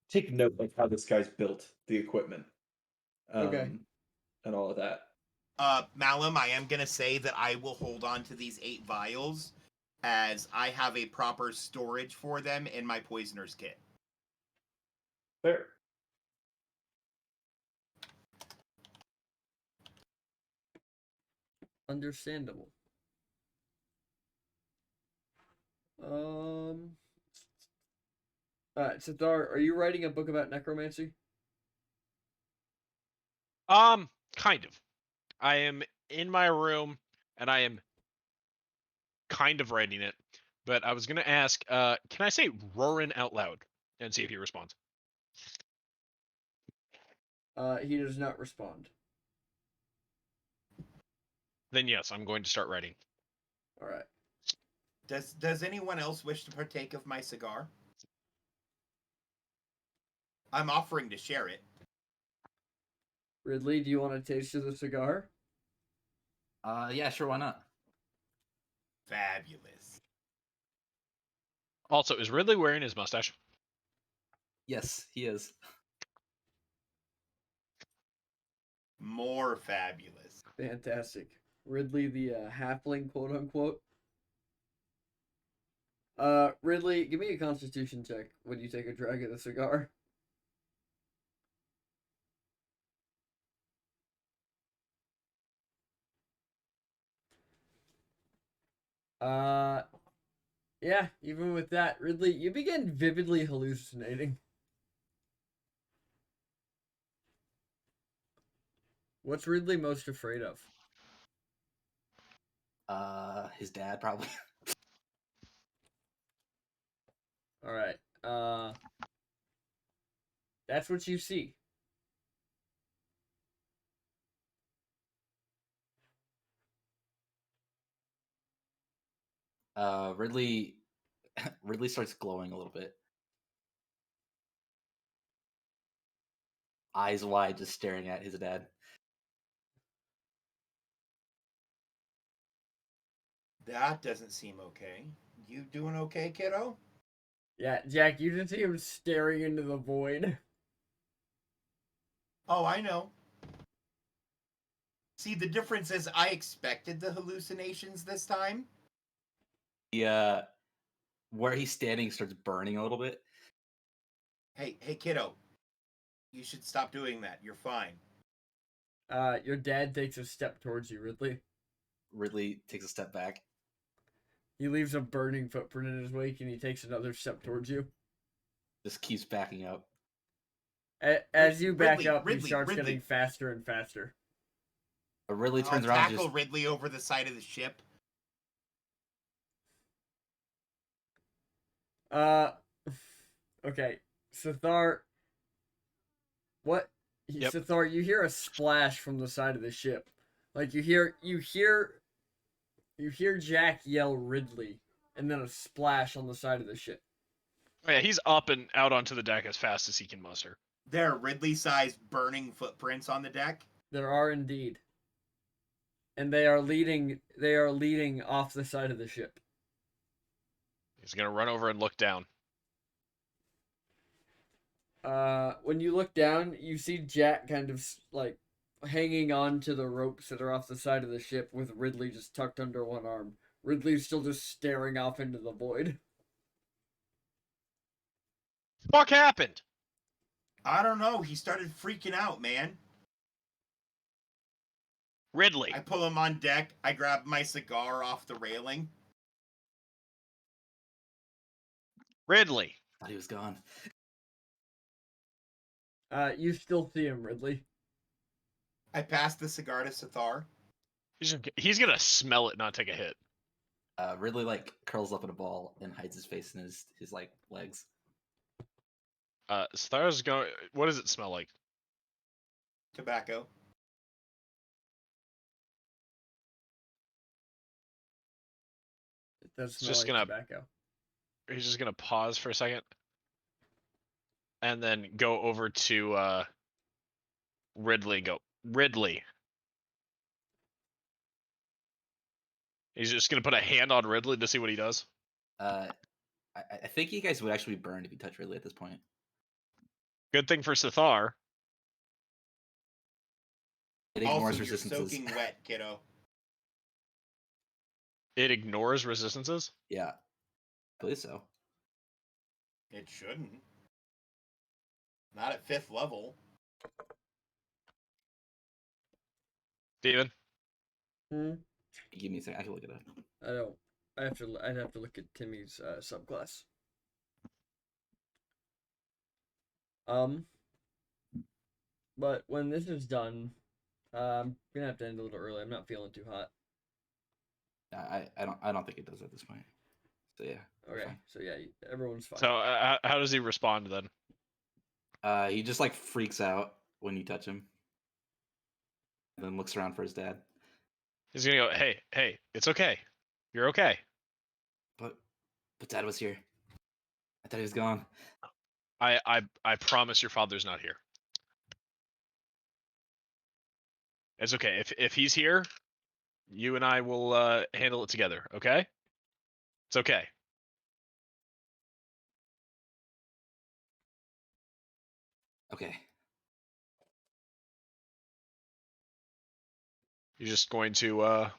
take note of how this guy's built the equipment. Okay. And all of that. Malum, I am gonna say that I will hold on to these 8 vials as I have a proper storage for them in my poisoner's kit. Fair. Understandable. All right, Siddhar, are you writing a book about necromancy? Kind of. I am in my room and I am kind of writing it, but I was gonna ask, can I say Rorin out loud and see if he responds? He does not respond. Then yes, I'm going to start writing. All right. Does anyone else wish to partake of my cigar? I'm offering to share it. Ridley, do you want to taste of the cigar? Yeah, sure, why not? Fabulous. Also, is Ridley wearing his mustache? Yes, he is. More fabulous. Fantastic. Ridley the halfling, quote unquote. Ridley, give me a constitution check when you take a drag of the cigar. Yeah, even with that, Ridley, you begin vividly hallucinating. What's Ridley most afraid of? His dad probably. All right. That's what you see. Ridley Ridley starts glowing a little bit. Eyes wide, just staring at his dad. That doesn't seem okay. You doing okay, kiddo? Yeah, Jack, you just see him staring into the void. Oh, I know. See, the difference is I expected the hallucinations this time. The where he's standing starts burning a little bit. Hey, kiddo. You should stop doing that. You're fine. Your dad takes a step towards you, Ridley. Ridley takes a step back. He leaves a burning footprint in his wake, and he takes another step towards you. Just keeps backing up. As you back Ridley, up, he Ridley, starts Ridley. getting faster and faster. But Ridley turns I'll around and tackle just Ridley over the side of the ship. Okay, Sithar. What? Yep. Sithar, you hear a splash from the side of the ship. Like you hear Jack yell Ridley, and then a splash on the side of the ship. Oh, yeah, he's up and out onto the deck as fast as he can muster. There are Ridley-sized burning footprints on the deck. There are indeed. And they are leading off the side of the ship. He's gonna run over and look down. When you look down, you see Jack kind of like hanging on to the ropes that are off the side of the ship with Ridley just tucked under one arm. Ridley's still just staring off into the void. Fuck happened? I don't know. He started freaking out, man. Ridley. I pull him on deck. I grab my cigar off the railing. Ridley. thought he was gone. You still see him, Ridley. I pass the cigar to Sithar. He's gonna smell it, not take a hit. Ridley like curls up in a ball and hides his face in his like legs. Star's going. What does it smell like? Tobacco. It does It's smell just like gonna- tobacco. He's just gonna pause for a second, and then go over to Ridley and go, Ridley. He's just gonna put a hand on Ridley to see what he does. I think you guys would actually be burned if you touch Ridley at this point. Good thing for Sithar. It ignores Also, you're resistances. soaking wet, kiddo. It ignores resistances. Yeah, I believe so. It shouldn't. Not at 5th level. Steven. Give me a second. I can look it up. I don't. I'd have to look at Timmy's subclass. But when this is done, I'm gonna have to end a little early. I'm not feeling too hot. I don't think it does at this point. So yeah. we're Okay, fine. so yeah, everyone's fine. So how does he respond then? He just like freaks out when you touch him, and then looks around for his dad. He's gonna go, hey, it's okay. You're okay. But Dad was here. I thought he was gone. I promise your father's not here. It's okay. If he's here, you and I will handle it together, okay? It's okay. Okay. You're just going to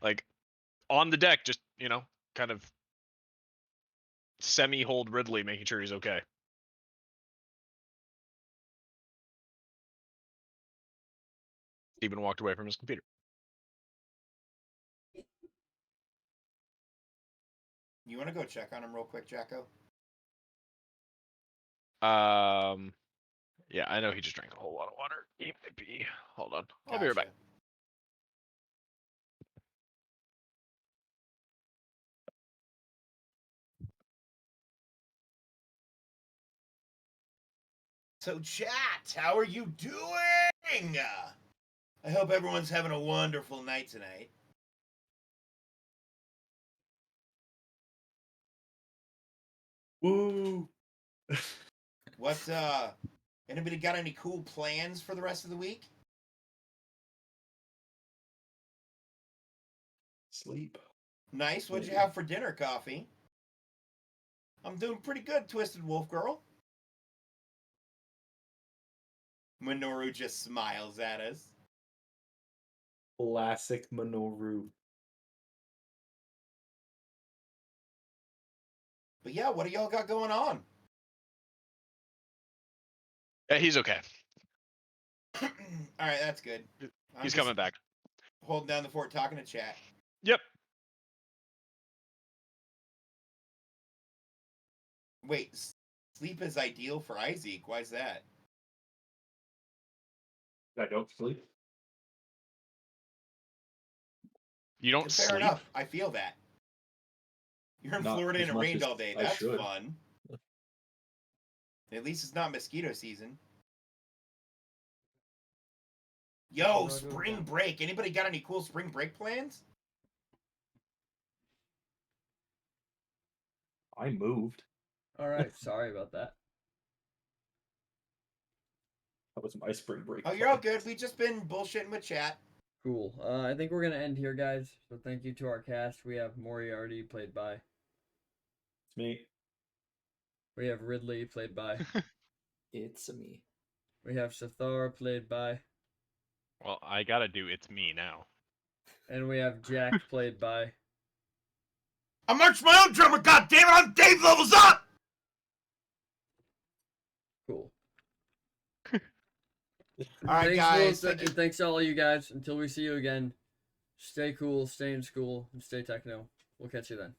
like on the deck, just kind of semi-hold Ridley, making sure he's okay. Steven walked away from his computer. You want to go check on him real quick, Jacko? Yeah, I know he just drank a whole lot of water. He might be. Hold on, I'll be right back. Gotcha. So, chat, how are you doing? I hope everyone's having a wonderful night tonight. Woo! What, anybody got any cool plans for the rest of the week? Sleep. Nice. What'd you have for dinner, Coffee? I'm doing pretty good, Twisted Wolf Girl. Minoru just smiles at us. Classic Minoru. But yeah, what do y'all got going on? Yeah, he's okay. All right, that's good. He's just coming back. Holding down the fort, talking to chat. Yep. Wait, sleep is ideal for Isaac. Why is that? I don't sleep. You don't Fair sleep. enough. I feel that. You're in Not Florida as and it much rained as all day. I That's should. fun. At least it's not mosquito season. Yo, spring break. Anybody got any cool spring break plans? I moved. All right, sorry about that. That was my spring break. Oh, you're all good. We just been bullshitting with chat. Cool. I think we're gonna end here, guys. So thank you to our cast. We have Moriarty played by. It's me. We have Ridley played by. It's me. We have Sathar played by. Well, I gotta do it's me now. And we have Jack played by. I march my own drummer, goddammit! I'm Dave Levels Up! Cool. Alright, guys. Thanks to all of you guys. Until we see you again, stay cool, stay in school, and stay techno. We'll catch you then.